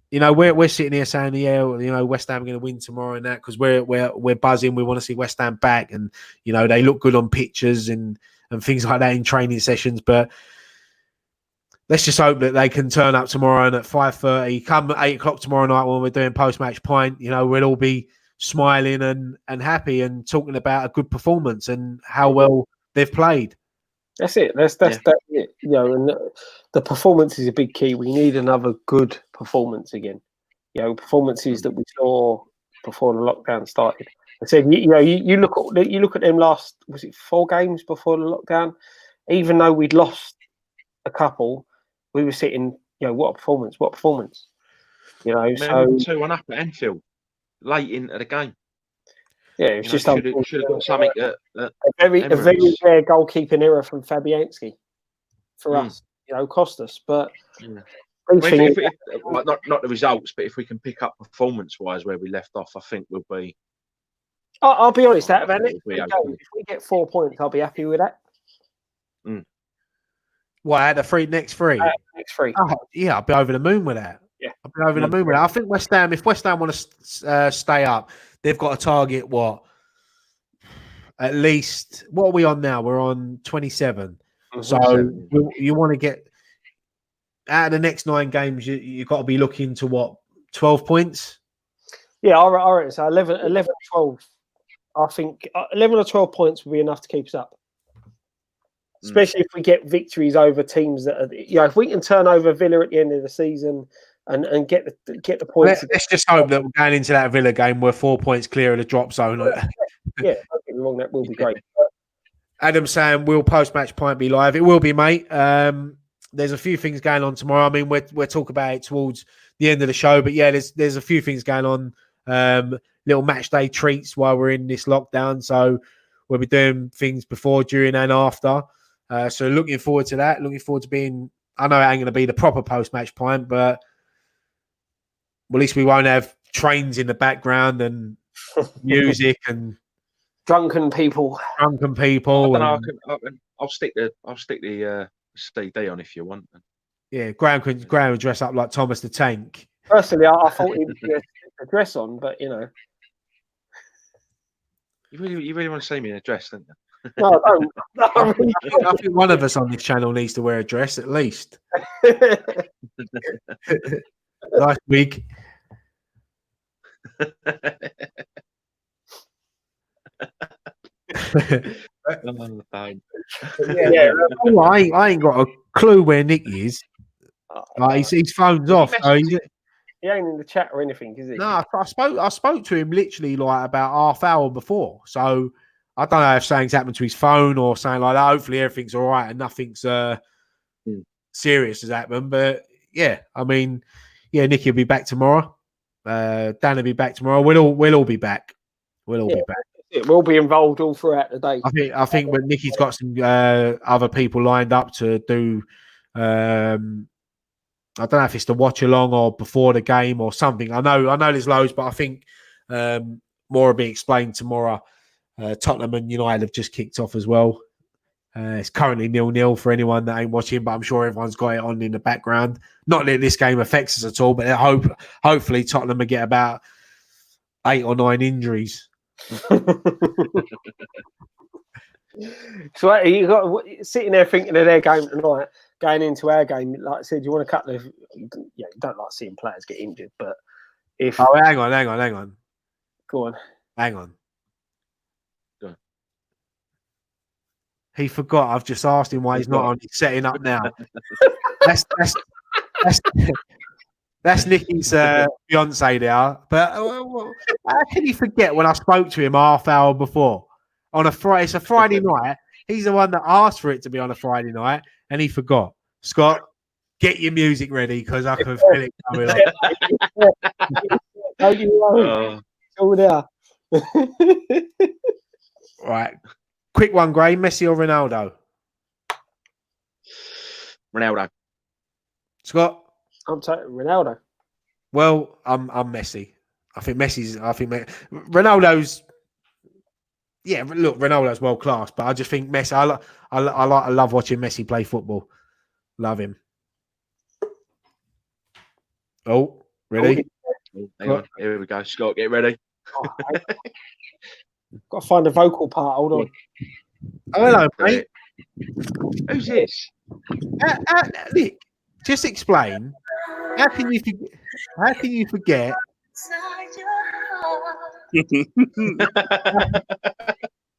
You know, we're sitting here saying, yeah, you know, West Ham are going to win tomorrow and that, because we're buzzing. We want to see West Ham back, and you know, they look good on pictures and things like that in training sessions. But let's just hope that they can turn up tomorrow, and at 5:30, come 8 o'clock tomorrow night when we're doing post-match pint, you know, we'll all be smiling and happy and talking about a good performance and how well they've played. That's it. That's it. You know, and the performance is a big key. We need another good performance again. You know, performances that we saw before the lockdown started. I said, you know, you look at them last, was it 4 games before the lockdown? Even though we'd lost a couple, we were sitting, you know, what a performance. You know, so 2-1 up at Anfield late into the game. Yeah, it's just should have got something. A very rare goalkeeping error from Fabianski for us. You know, cost us. But not the results, but if we can pick up performance-wise where we left off, I think we'll be. I'll be honest, if we get 4 points, I'll be happy with that. What, out of the next three? Next 3. Oh, yeah, I'll be over the moon with that. Yeah, I'll be over the moon with that. I think if West Ham want to stay up, they've got to target what? At least, what are we on now? We're on 27. So you want to get out of the next 9 games, you've got to be looking to what? 12 points? Yeah, all right. So 11 or 12. I think 11 or 12 points will be enough to keep us up. Especially if we get victories over teams that are, you know, if we can turn over Villa at the end of the season and get the points. Let's just hope that going into that Villa game, we're 4 points clear of the drop zone. Yeah, don't get me wrong, that will be great. Adam saying, will post-match pint be live? It will be, mate. There's a few things going on tomorrow. I mean, we're talking about it towards the end of the show, but yeah, there's a few things going on. Little match day treats while we're in this lockdown. So we'll be doing things before, during, and after. So looking forward to that. Looking forward to being. I know it ain't going to be the proper post-match pint, but at least we won't have trains in the background and music and drunken people. I don't know. I'll stick the CD on if you want. Yeah, Graham would dress up like Thomas the Tank. Personally, I thought he'd put a dress on, but you know. You really want to see me in a dress, don't you? No, I don't. I think one of us on this channel needs to wear a dress at least. Nice wig. I ain't got a clue where Nicky is. His phone's off. He ain't in the chat or anything, is he? No, I spoke to him literally like about half hour before. So I don't know if something's happened to his phone or something like that. Hopefully everything's all right and nothing's serious has happened. But yeah, I mean, yeah, Nicky will be back tomorrow. Dan will be back tomorrow. We'll all be back. We'll all be back. It will be involved all throughout the day. I think when Nicky's got some other people lined up to do. I don't know if it's to watch along or before the game or something. I know there's loads, but I think more will be explained tomorrow. Tottenham and United have just kicked off as well. It's currently 0-0 for anyone that ain't watching, but I'm sure everyone's got it on in the background. Not that this game affects us at all, but hopefully Tottenham will get about 8 or 9 injuries. So you got sitting there thinking of their game tonight, going into our game. Like I said, you want a couple of you don't like seeing players get injured, but if hang on, go on, hang on. He forgot. I've just asked him why he's not on. He's setting up now. That's Nicky's fiance there. But how can he forget when I spoke to him half hour before on a Friday? It's a Friday night. He's the one that asked for it to be on a Friday night, and he forgot. Scott, get your music ready because I can feel it coming on. All there. Right. Quick one, Gray. Messi or Ronaldo? Ronaldo. Scott? I'm taking Ronaldo. Well, I'm Messi. Ronaldo's. Yeah, look, Ronaldo's world class, but I just think Messi. I love watching Messi play football. Love him. Oh, ready? Hang on. Here we go. Scott, get ready. Got to find the vocal part. Hold on. Oh, hello, mate. Who's this? Nick, just explain. How can you forget?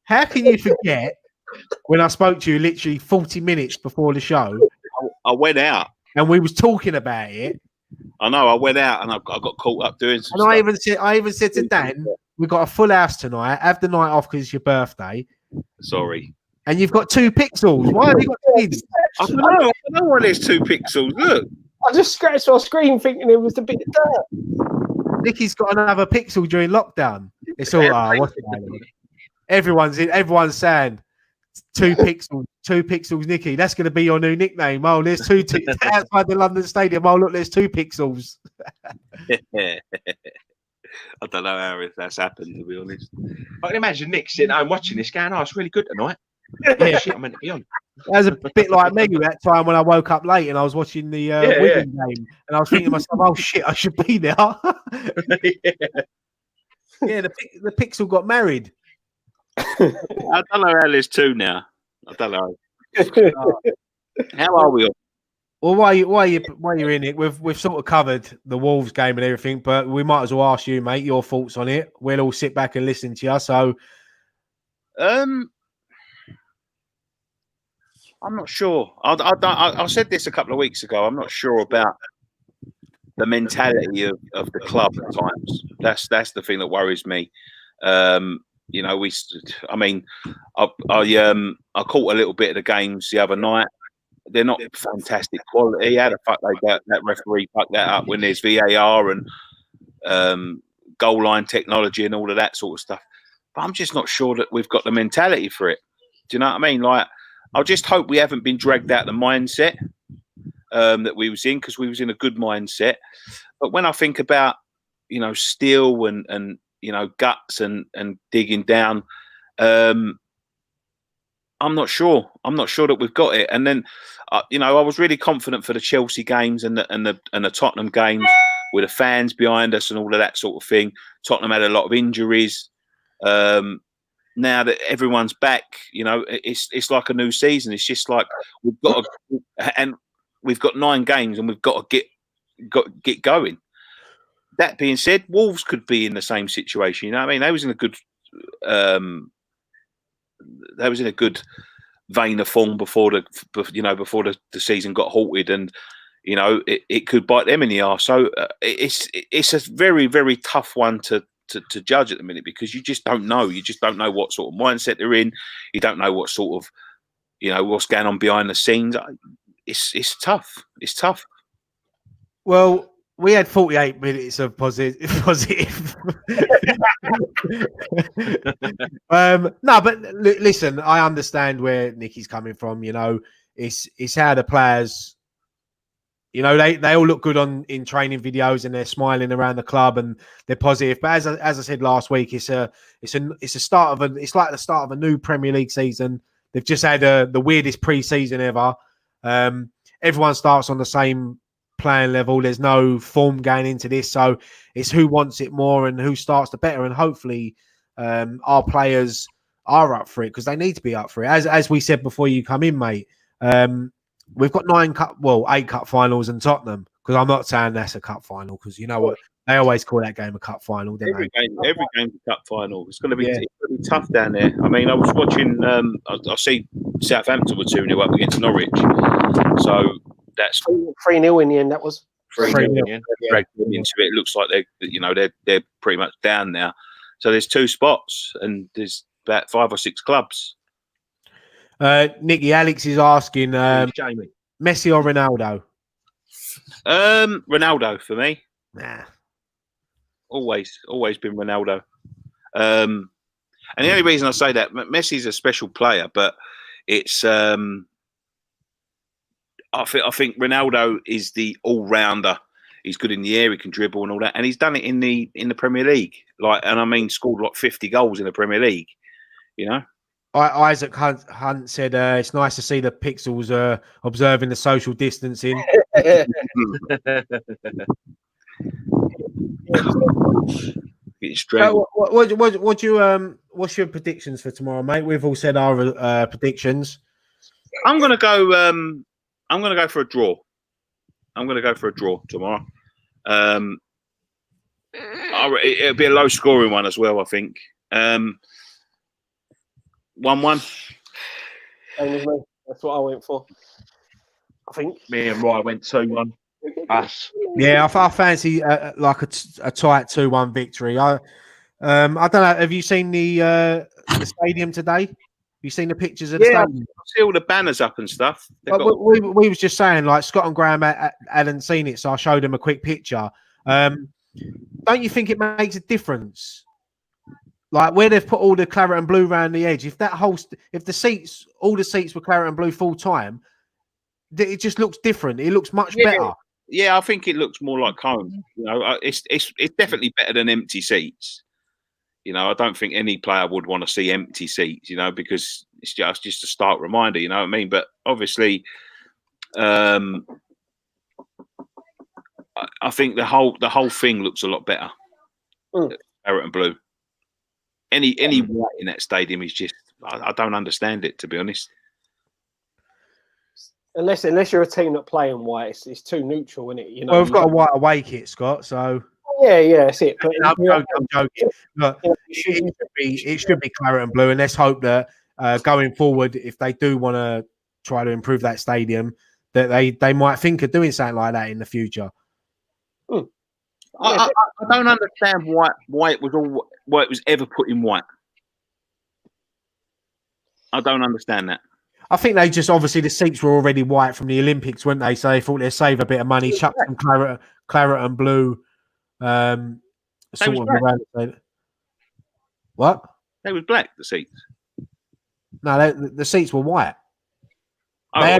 How can you forget when I spoke to you literally 40 minutes before the show? I went out and we was talking about it. I know. I went out and I got caught up doing some and stuff. I even said to Dan, we've got a full house tonight. Have the night off because it's your birthday. Sorry. And you've got 2 pixels. Why have you got kids? I don't know why there's 2 pixels. Look. I just scratched my screen thinking it was a bit of dirt. Nicky's got another pixel during lockdown. It's all what's everyone's saying 2 pixels, 2 pixels, Nicky. That's going to be your new nickname. Oh, there's 2 outside the London Stadium. Oh, look, there's 2 pixels. I don't know how that's happened, to be honest. I can imagine Nick sitting home watching this going, it's really good tonight. Yeah, shit, I'm meant to be on. That was a bit like me that time when I woke up late and I was watching the Wigan game and I was thinking to myself, oh shit, I should be there. Yeah, the pixel got married. I don't know how there's 2 now. I don't know. How are we? Well, while you're in it, we've sort of covered the Wolves game and everything, but we might as well ask you, mate, your thoughts on it. We'll all sit back and listen to you. So, I'm not sure. I said this a couple of weeks ago. I'm not sure about the mentality of the club at times. That's the thing that worries me. I caught a little bit of the games the other night. They're not fantastic quality. How the fuck that referee fucked that up when there's VAR and goal line technology and all of that sort of stuff. But I'm just not sure that we've got the mentality for it. Do you know what I mean? Like, I just hope we haven't been dragged out of the mindset that we was in, because we was in a good mindset. But when I think about, steel and guts and digging down, I'm not sure. I'm not sure that we've got it. And then, I was really confident for the Chelsea games and the Tottenham games with the fans behind us and all of that sort of thing. Tottenham had a lot of injuries. Now that everyone's back, it's like a new season. It's just like we've got and we've got 9 games and we've got to get going. That being said, Wolves could be in the same situation. You know what I mean? They was in a good vein of form before the season got halted, and it could bite them in the arse. So it's a very, very tough one to judge at the minute, because you just don't know. You just don't know what sort of mindset they're in. You don't know what sort of what's going on behind the scenes. It's tough. It's tough. Well, we had 48 minutes of positive. No, but listen, I understand where Nicky's coming from. It's how the players, they all look good in training videos and they're smiling around the club and they're positive. But as I said last week, it's like the start of a new Premier League season. They've just had the weirdest pre-season ever. Everyone starts on the same playing level. There's no form going into this, so it's who wants it more and who starts the better. And hopefully, our players are up for it, because they need to be up for it. As we said before you come in, mate. We've got 8 cup finals and Tottenham, because I'm not saying that's a cup final, because you know what, they always call that game a cup final, don't every they? Every game's a cup final. It's going to be tough down there. I mean, I was watching. I see Southampton were 2-0 up against Norwich, so that's 3-0 in the end. That was 3-0 in the end. Into it. It looks like they're pretty much down now. So there's 2 spots and there's about 5 or 6 clubs. Nicky, Alex is asking, Jamie, Messi or Ronaldo? Ronaldo for me. Nah. Always been Ronaldo. And the only reason I say that, Messi's a special player, but it's I think Ronaldo is the all-rounder. He's good in the air, he can dribble and all that, and he's done it in the Premier League. Scored like 50 goals in the Premier League. Isaac Hunt said it's nice to see the Pixels observing the social distancing. What's your predictions for tomorrow, mate? We've all said our predictions. I'm gonna go for a draw. I'm gonna go for a draw tomorrow. It'll be a low scoring one as well, I think. 1-1. That's what I went for. I think me and Ryan went 2-1. Us. Yeah, I fancy like a tight 2-1 victory. I don't know. Have you seen the stadium today? Have you seen the pictures of the stadium? I see all the banners up and stuff. We was just saying, like, Scott and Graham hadn't seen it, so I showed them a quick picture. Don't you think it makes a difference? Like where they've put all the claret and blue around the edge. If all the seats were claret and blue full time, it just looks different. It looks much better. Yeah, I think it looks more like home. It's definitely better than empty seats. I don't think any player would want to see empty seats. Because it's just a stark reminder. You know what I mean? But obviously, I think the whole thing looks a lot better. Claret and blue. Any white in that stadium is just I don't understand it, to be honest. Unless you're a team that play in white, it's too neutral, isn't it? Well, we've got a white away kit, Scott. So yeah, that's it. But I'm joking. But it should be claret and blue, and let's hope that going forward, if they do want to try to improve that stadium, that they might think of doing something like that in the future. I don't understand why it was ever put in white. I don't understand that. I think they just obviously the seats were already white from the Olympics, weren't they? So they thought they'd save a bit of money, chuck some claret and blue, sort of around the. What? They was black, the seats. No, the seats were white. They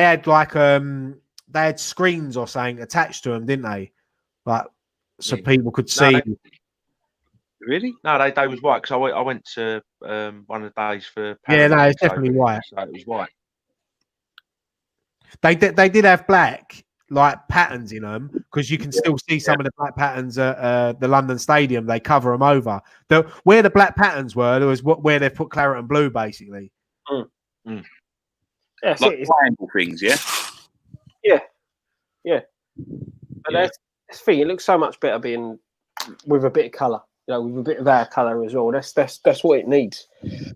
had like they had screens or something attached to them, didn't they? Like so people could see. Really? No, they was white because I went to one of the days for. Yeah, no, it's Paralympics definitely over white. here, so it was white. They did have black like patterns in them because you can still see some of the black patterns at the London Stadium. They cover them over. Where the black patterns were was where they put claret and blue basically. Yeah, like triangle things, yeah. But that's the thing. It looks so much better being with a bit of colour. You know, with a bit of our colour as well. That's what it needs. You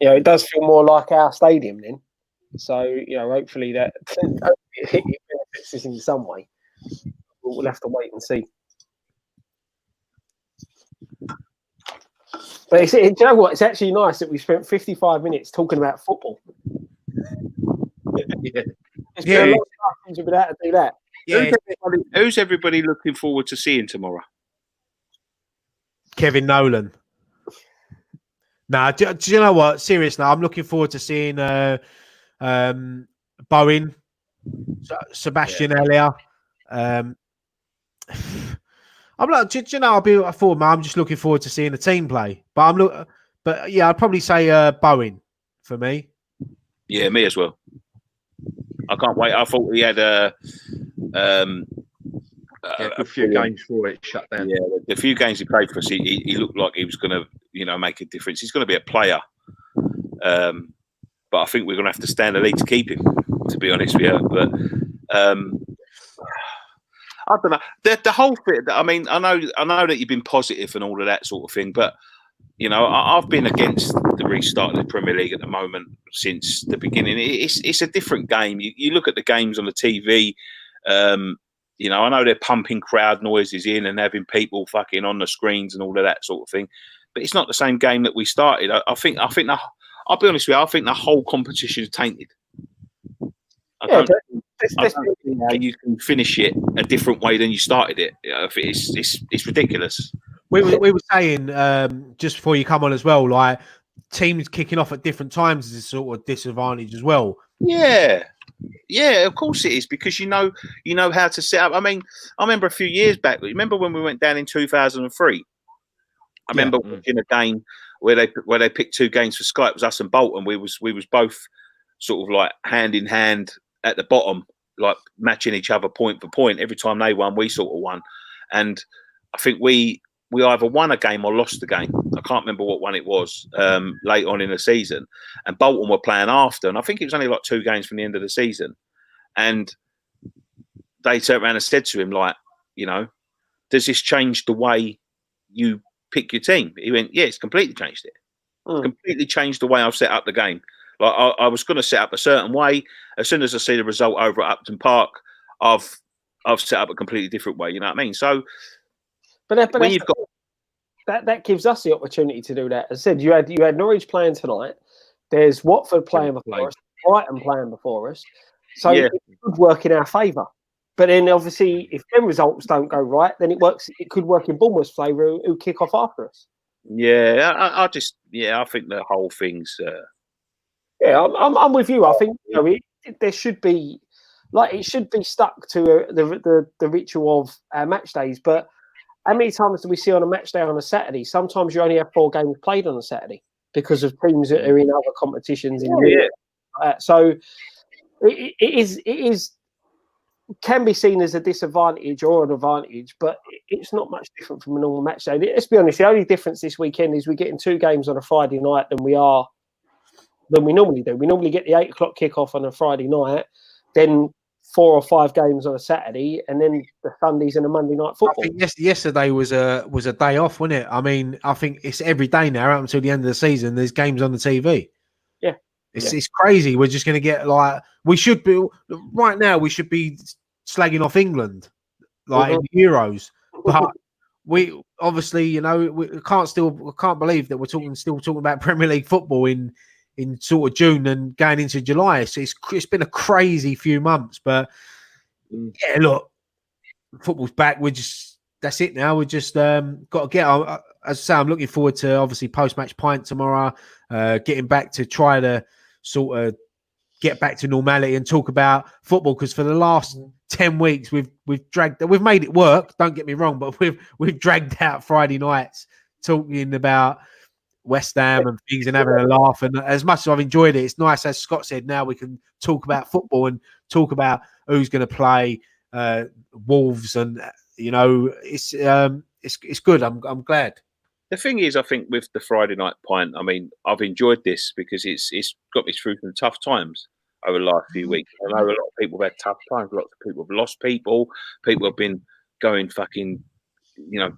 know, it does feel more like our stadium then. So you know, hopefully that it benefits us in some way. We'll have to wait and see. But do you know what? It's actually nice that we spent 55 minutes talking about football. It's been a long time since we've been able to do that. Yeah. Who's everybody looking forward to seeing tomorrow? Kevin Nolan. Nah, do you know what? Seriously, I'm looking forward to seeing Bowen, Sebastian Elliott. I'm like, do you know? I'm just looking forward to seeing the team play. But yeah, I'd probably say Bowen for me. Yeah, me as well. I can't wait. I thought he had a few games for it shut down. Yeah, the few games he played for us, he looked like he was going to, make a difference. He's going to be a player, but I think we're going to have to stand a lead to keep him. To be honest with you, but I don't know. The whole thing. I mean, I know that you've been positive and all of that sort of thing, but I've been against the restart of the Premier League at the moment since the beginning. It's a different game. You look at the games on the TV. I know they're pumping crowd noises in and having people fucking on the screens and all of that sort of thing, but it's not the same game that we started. I think. I'll be honest with you. I think the whole competition is tainted. I don't see how you can finish it a different way than you started it. It's ridiculous. We were saying just before you come on as well, like teams kicking off at different times is a sort of disadvantage as well. Yeah, of course it is, because you know how to set up. I mean, I remember a few years back. Remember when we went down in 2003? I remember watching a game where they picked two games for Sky. It was us and Bolton. We was both sort of like hand in hand at the bottom, like matching each other point for point. Every time they won, we sort of won. And I think we either won a game or lost the game. I can't remember what one it was late on in the season. And Bolton were playing after. And I think it was only like 2 games from the end of the season. And they turned around and said to him, like, does this change the way you pick your team? He went, yeah, it's completely changed it. Completely changed the way I've set up the game. Like I was going to set up a certain way. As soon as I see the result over at Upton Park, I've set up a completely different way. You know what I mean? So, but when you've got that gives us the opportunity to do that. As I said, you had Norwich playing tonight. There's Watford playing before us, Brighton playing before us. So it could work in our favour. But then obviously, if them results don't go right, then it works. It could work in Bournemouth's favour, who kick off after us. Yeah, I think the whole thing's. I'm with you. I think there should be, it should be stuck to the ritual of match days. But how many times do we see on a match day on a Saturday? Sometimes you only have 4 games played on a Saturday because of teams that are in other competitions. So it can be seen as a disadvantage or an advantage, but it's not much different from a normal match day. Let's be honest. The only difference this weekend is we're getting 2 games on a Friday night than we normally do. We normally get the 8 o'clock kickoff on a Friday night, then 4 or 5 games on a Saturday, and then the Sundays and the Monday night football. I think yesterday was a day off, wasn't it? I mean, I think it's every day now up until the end of the season. There's games on the TV. Yeah, it's crazy. We're just going to get we should be right now. We should be slagging off England in the Euros, but we obviously we can't believe that we're still talking about Premier League football in sort of June and going into July. So it's been a crazy few months, but yeah, look, football's back. That's it now. We just got to get on. As I say, I'm looking forward to obviously post-match pint tomorrow, getting back to try to sort of get back to normality and talk about football, because for the last 10 weeks we've made it work, don't get me wrong, but we've dragged out Friday nights talking about West Ham and things and having a laugh. And as much as I've enjoyed it, it's nice, as Scott said, now we can talk about football and talk about who's going to play Wolves, and it's good. I'm glad. The thing is, I think with the Friday night pint, I mean, I've enjoyed this because it's got me through some tough times over the last few weeks. I know a lot of people have had tough times. Lots of people have lost people. People have been going fucking,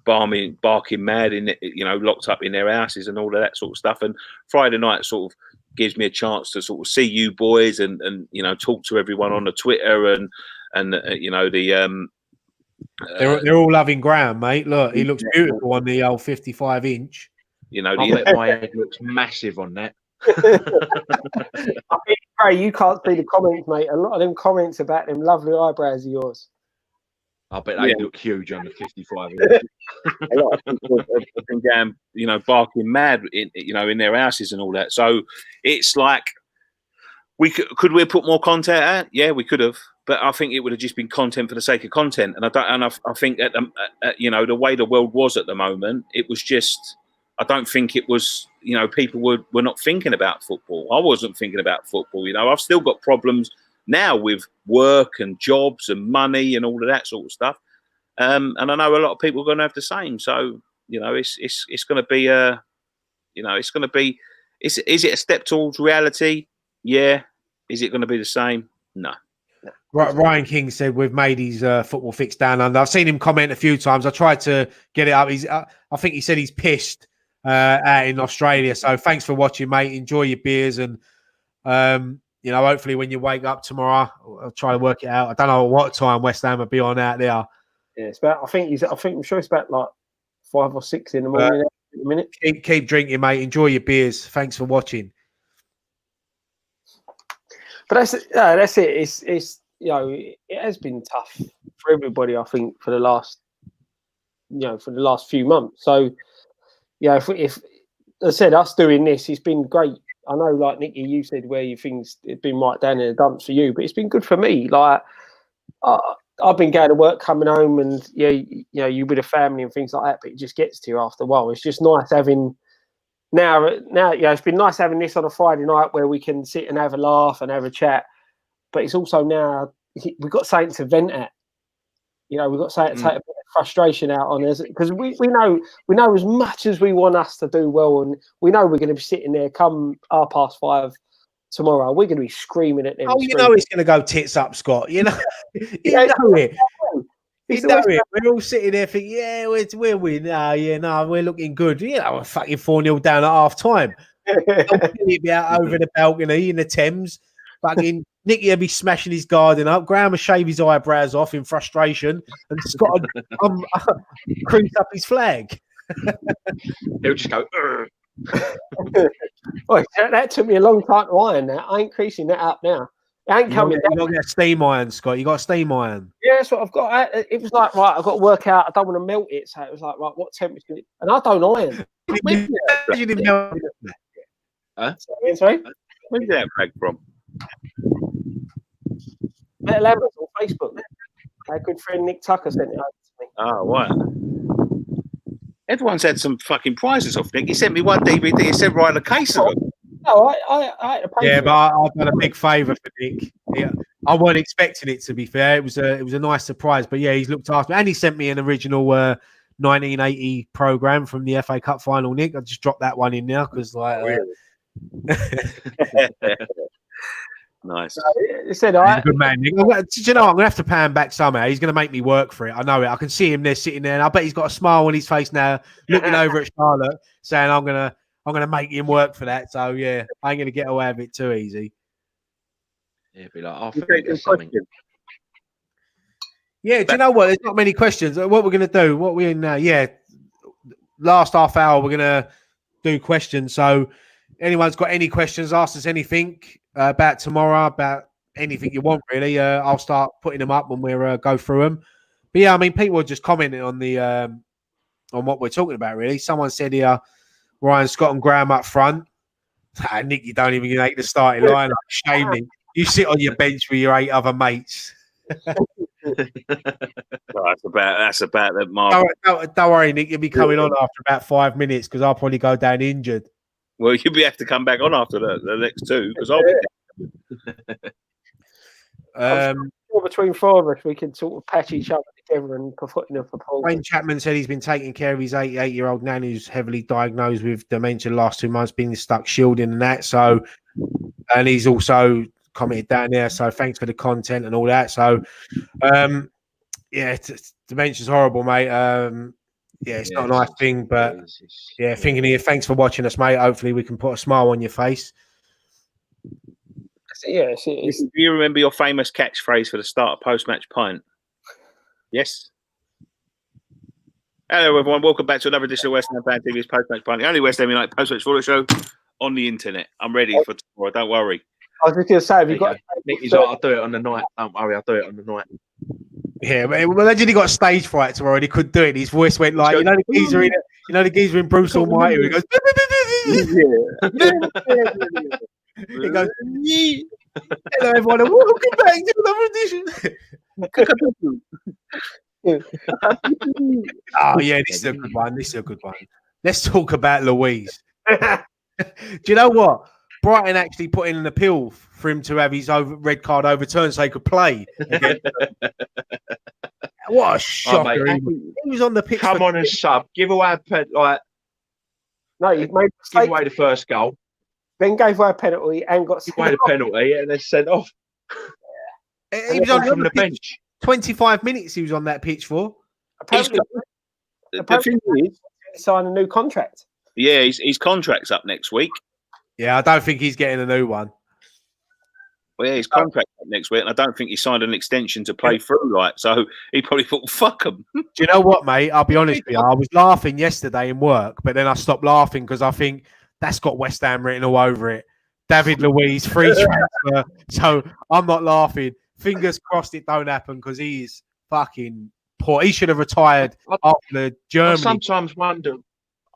barking mad in it, locked up in their houses and all of that sort of stuff. And Friday night sort of gives me a chance to sort of see you boys and talk to everyone on the Twitter and they're all loving Graham, mate. Look, he looks beautiful on the old 55-inch. I bet my head looks massive on that. I think, Ray, you can't see the comments, mate. A lot of them comments about them lovely eyebrows of yours. I bet they look huge on the 55. A lot of people have been going, barking mad in their houses and all that. So it's like, could we have put more content out? Yeah, we could have. But I think it would have just been content for the sake of content, and I think that the way the world was at the moment, it was just, I don't think it was, people were not thinking about football. I wasn't thinking about football. I've still got problems now with work and jobs and money and all of that sort of stuff, and I know a lot of people are going to have the same. So it's going to be it's going to be. Is it a step towards reality? Yeah. Is it going to be the same? No. Ryan King said we've made his football fix down under. I've seen him comment a few times. I tried to get it up. I think he said he's pissed out in Australia. So thanks for watching, mate. Enjoy your beers, and hopefully when you wake up tomorrow, I'll try to work it out. I don't know what time West Ham will be on out there. Yeah, it's about. I'm sure it's about like 5 or 6 in the morning. In a minute. Keep drinking, mate. Enjoy your beers. Thanks for watching. But that's it. It's it has been tough for everybody, I think, for the last few months. So, if as I said, us doing this, it's been great. I know, like Nicky, you said where your things have been right down in the dumps for you, but it's been good for me. Like, I've been going to work, coming home, and you with a family and things like that. But it just gets to you after a while. It's just nice having. Now, it's been nice having this on a Friday night where we can sit and have a laugh and have a chat. But it's also now we've got something to vent at. We've got something to take a bit of frustration out on us, because we know as much as we want us to do well, and we know we're going to be sitting there come 5:30 tomorrow. We're going to be screaming at them. Oh, it's going to go tits up, Scott. You know it. We're all sitting there thinking, we're winning. We're looking good. We're fucking 4-0 down at half time. He'd be out over the balcony in the Thames. Fucking Nicky will be smashing his garden up. Graham will shave his eyebrows off in frustration, and Scott will crease up his flag. He'll just go. Well, that took me a long time to iron. That I ain't creasing that up now. It ain't coming down. You got to get a steam iron, Scott. You got a steam iron. Yeah, that's what I've got. It was like, right, I've got to work out. I don't want to melt it. So it was like, right, what temperature? And I don't iron. Sorry? Where's that flag from? Better Lambert on Facebook. Our good friend Nick Tucker sent it over to me. Oh, what? Everyone's had some fucking prizes off Nick. He sent me one DVD. He said right in a case of them. No, I had to pay for but I've done a big favour for Nick. Yeah, I wasn't expecting it, to be fair. It was a nice surprise. But yeah, he's looked after me, and he sent me an original 1980 program from the FA Cup final. Nick, I just dropped that one in now because Nice. He said, good man, Nick. Do you know what? I'm gonna have to pay him back somehow. He's gonna make me work for it. I know it. I can see him there sitting there, and I bet he's got a smile on his face now, looking over at Charlotte, saying, "I'm gonna make him work for that." So yeah, I ain't gonna get away with it too easy. Yeah, be like, I think there's something. Yeah, do you know what? There's not many questions. What we're gonna do? What we're in now? Yeah, last half hour we're gonna do questions. So anyone's got any questions? Ask us anything about tomorrow, about anything you want. Really, I'll start putting them up when we go through them. But yeah, I mean, people are just commenting on the on what we're talking about. Really, someone said here, Ryan, Scott, and Graham up front. Nick, you don't even make the starting line. Shame me. You sit on your bench with your 8 other mates. Well, that's about that, Mark. Don't worry, Nick. You'll be coming on after about 5 minutes because I'll probably go down injured. Well, you'll be have to come back on after the next 2 because I'll be. Between 4 of us, we can sort of patch each other together and put in a proposal. Wayne Chapman said he's been taking care of his 88-year-old nan who's heavily diagnosed with dementia the last 2 months, been stuck shielding and that. So, and he's also commented down there. So thanks for the content and all that. So, yeah, dementia's horrible, mate. It's not a nice thing, but thinking here, thanks for watching us, mate. Hopefully we can put a smile on your face. Do you remember your famous catchphrase for the start of post-match pint? Yes. Hello, everyone. Welcome back to another edition of West Ham Fan TV's post-match pint. The only West Ham United post-match photo show on the internet. I'm ready for tomorrow. Don't worry. I was just going to say, have you got? Nicky's like, I'll do it on the night. Don't worry, I'll do it on the night. Yeah, well, imagine he got stage fright tomorrow and he couldn't do it. His voice went like, the geezer in Bruce Almighty. He goes, he goes, hello everyone, and welcome back to another edition. Oh yeah, this is a good one. Let's talk about Louise. Do you know what? Brighton actually put in an appeal for him to have his red card overturned so he could play again. What a shocker! He was on the pitch. Come on and sub. Give away a pen, like. No, you've made give away the first goal. Then gave away a penalty and got away the penalty and then sent off. He was on the bench. 25 minutes he was on that pitch for. Apparently he's signed a new contract. Yeah, his contract's up next week. Yeah, I don't think he's getting a new one. Well, yeah, his contract's up next week, and I don't think he signed an extension to play through. So he probably thought, "Fuck him." Do you know what, mate? I'll be honest with you. I was laughing yesterday in work, but then I stopped laughing because I think that's got West Ham written all over it. David Luiz, free transfer. So I'm not laughing. Fingers crossed it don't happen because he's fucking poor. He should have retired after the Germany. I sometimes wonder.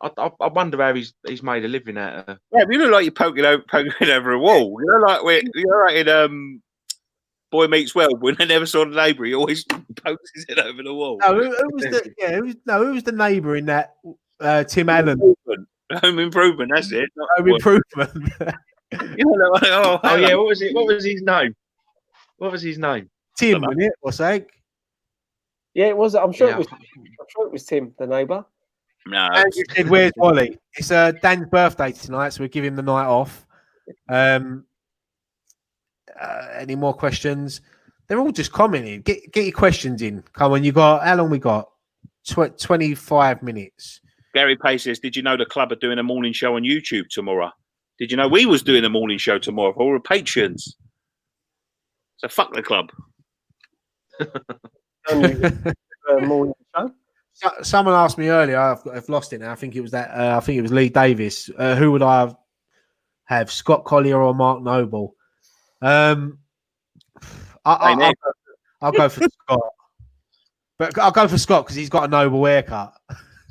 I wonder how he's made a living out of. Yeah, you look like you're poking over a wall. You know, like in Boy Meets World when they never saw the neighbour, he always pokes his head over the wall. No, who was the neighbour in that? Tim Allen. Home Improvement. That's it. Home Improvement. Oh yeah, what was it? What was his name? Tim, wasn't it? What's that? Yeah, it was. I'm sure it was Tim, the neighbour. No. Andrew said, "Where's Wally?" It's Dan's birthday tonight, so we give him the night off. Any more questions? They're all just commenting. Get your questions in. Come on, how long we got? 25 minutes. Gary Pace says, "Did you know the club are doing a morning show on YouTube tomorrow? Did you know we was doing a morning show tomorrow for all the patrons? So fuck the club." Morning show. Someone asked me earlier. I've lost it now. I think it was I think it was Lee Davis. Who would I have? Scott Collier or Mark Noble? I'll go for Scott. But I'll go for Scott because he's got a Noble haircut.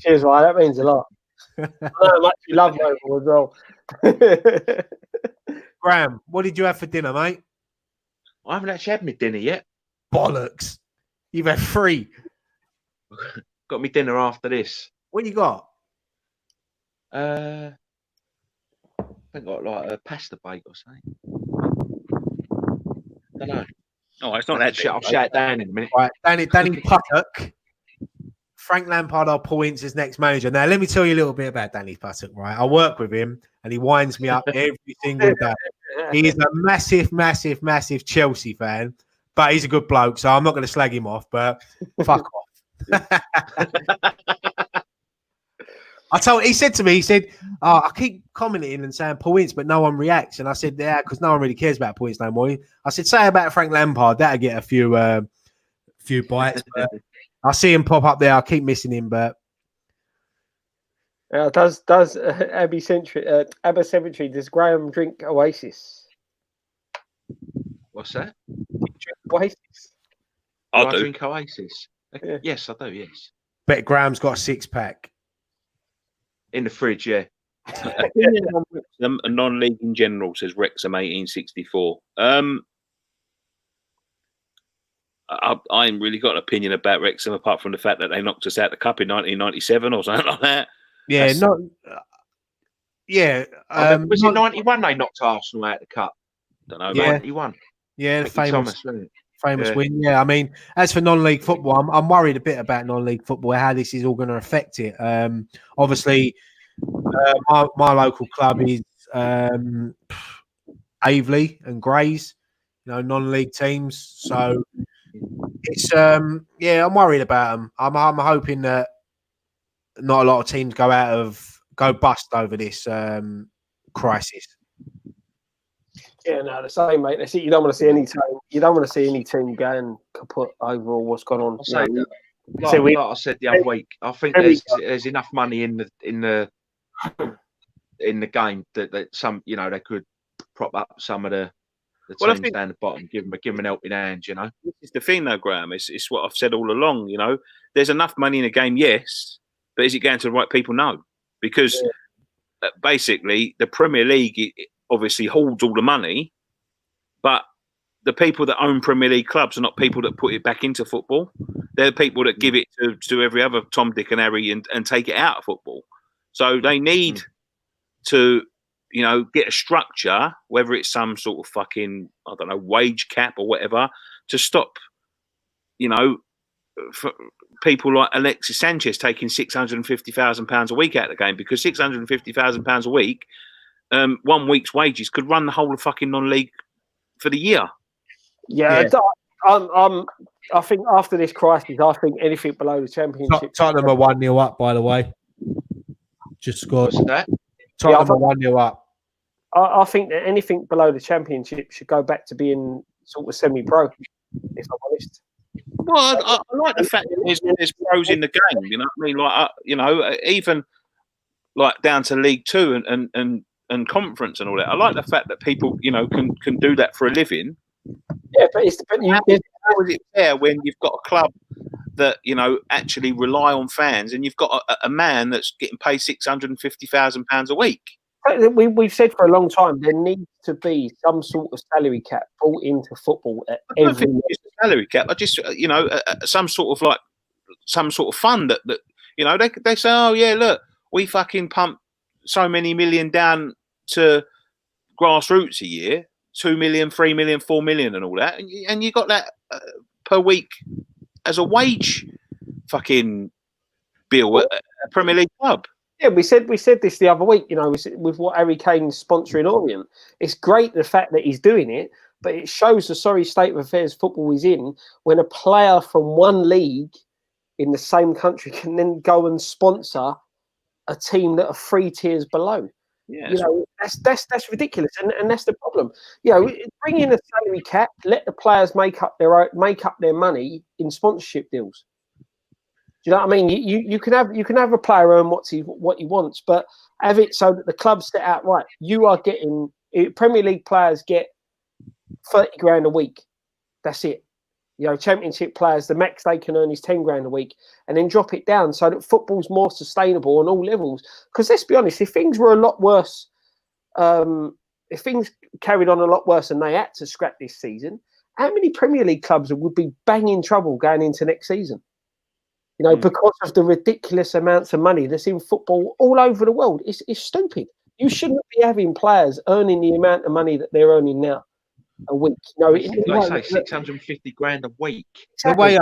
Cheers, Ryan. That means a lot. I know how much you love Noble as well. Graham, what did you have for dinner, mate? I haven't actually had my dinner yet. Bollocks. You've had 3. Got me dinner after this. What you got? I think got like a pasta bake or something. I don't know. Oh, it's not that shit. I'll shout it down in a minute. Right, Danny Puttock. Frank Lampard, our Paul Ince's next manager. Now, let me tell you a little bit about Danny Puttock, right? I work with him and he winds me up every single day. He is a massive, massive, massive Chelsea fan, but he's a good bloke, so I'm not going to slag him off, but fuck off. He said to me, I keep commenting and saying Paul Ince, but no one reacts. And I said, yeah, because no one really cares about Paul Ince no more. I said, say about Frank Lampard, that'll get a few bites. But I see him pop up there. I keep missing him, but does Abbey Cemetery, does Graham drink Oasis? What's that? Oasis. I drink Oasis. Yeah. Yes, I do. Yes. Bet Graham's got a 6-pack in the fridge. Yeah. A non-league in general says Wrexham 1864. I ain't really got an opinion about Wrexham apart from the fact that they knocked us out the cup in 1997 or something like that. Yeah, was it 91 they knocked Arsenal out of the cup? Don't know, Yeah. 91. Yeah, Mickey famous, Thomas, wasn't it? famous win. Yeah, I mean, as for non-league football, I'm worried a bit about non-league football, how this is all going to affect it. Obviously, my local club is Aveley and Grays, non-league teams. So it's I'm worried about them. I'm hoping that not a lot of teams go bust over this crisis. Yeah, no, the same, mate. That's it. You don't want to see any team. You don't want to see any team going kaput over all what's gone on. Like I said the other week, I think there's enough money in the game that some they could prop up some of the teams down the bottom, give them an helping hand. This is the thing, though, Graham. It's what I've said all along. There's enough money in the game, yes, but is it going to the right people? No, because basically the Premier League obviously holds all the money, but the people that own Premier League clubs are not people that put it back into football. They're the people that give it to every other Tom, Dick and Harry and take it out of football. So they need to, get a structure, whether it's some sort of fucking, I don't know, wage cap or whatever, to stop, for people like Alexis Sanchez taking £650,000 a week out of the game, because £650,000 a week, 1 week's wages could run the whole of fucking non-league for the year. Yeah. I think after this crisis, I think anything below the Championship. Tottenham are 1-0 up, by the way. Just scored. What's that? Tottenham are 1-0 up. I think that anything below the Championship should go back to being sort of semi-pro, if I'm honest. Well, I like the fact that there's pros in the game. You know what I mean? Like, even like down to League Two and Conference and all that. I like the fact that people, can do that for a living. Yeah, but it's depending. How is it fair when you've got a club that actually rely on fans, and you've got a man that's getting paid £650,000 a week? We've said for a long time there needs to be some sort of salary cap brought into football at every level. Salary cap. I just some sort of fund that they say, oh yeah, look, we fucking pump so many million down to grassroots a year, 2 million, 3 million, 4 million, and all that, and you got that per week as a wage fucking bill at a Premier League club. Yeah, we said this the other week. With what Harry Kane's sponsoring Orient, it's great the fact that he's doing it, but it shows the sorry state of affairs football is in when a player from one league in the same country can then go and sponsor a team that are 3 tiers below. Yeah, that's ridiculous, and that's the problem. Bring in a salary cap, let the players make up their money in sponsorship deals. Do you know what I mean? You can have a player earn what he wants, but have it so that the club set out right. You are getting Premier League players get 30 grand a week. That's it. Championship players, the max they can earn is 10 grand a week, and then drop it down so that football's more sustainable on all levels. Because let's be honest, if things were a lot worse, if things carried on a lot worse and they had to scrap this season, how many Premier League clubs would be banging trouble going into next season? Because of the ridiculous amounts of money that's in football all over the world. It's stupid. You shouldn't be having players earning the amount of money that they're earning now a week. Like say 650 grand a week. Exactly.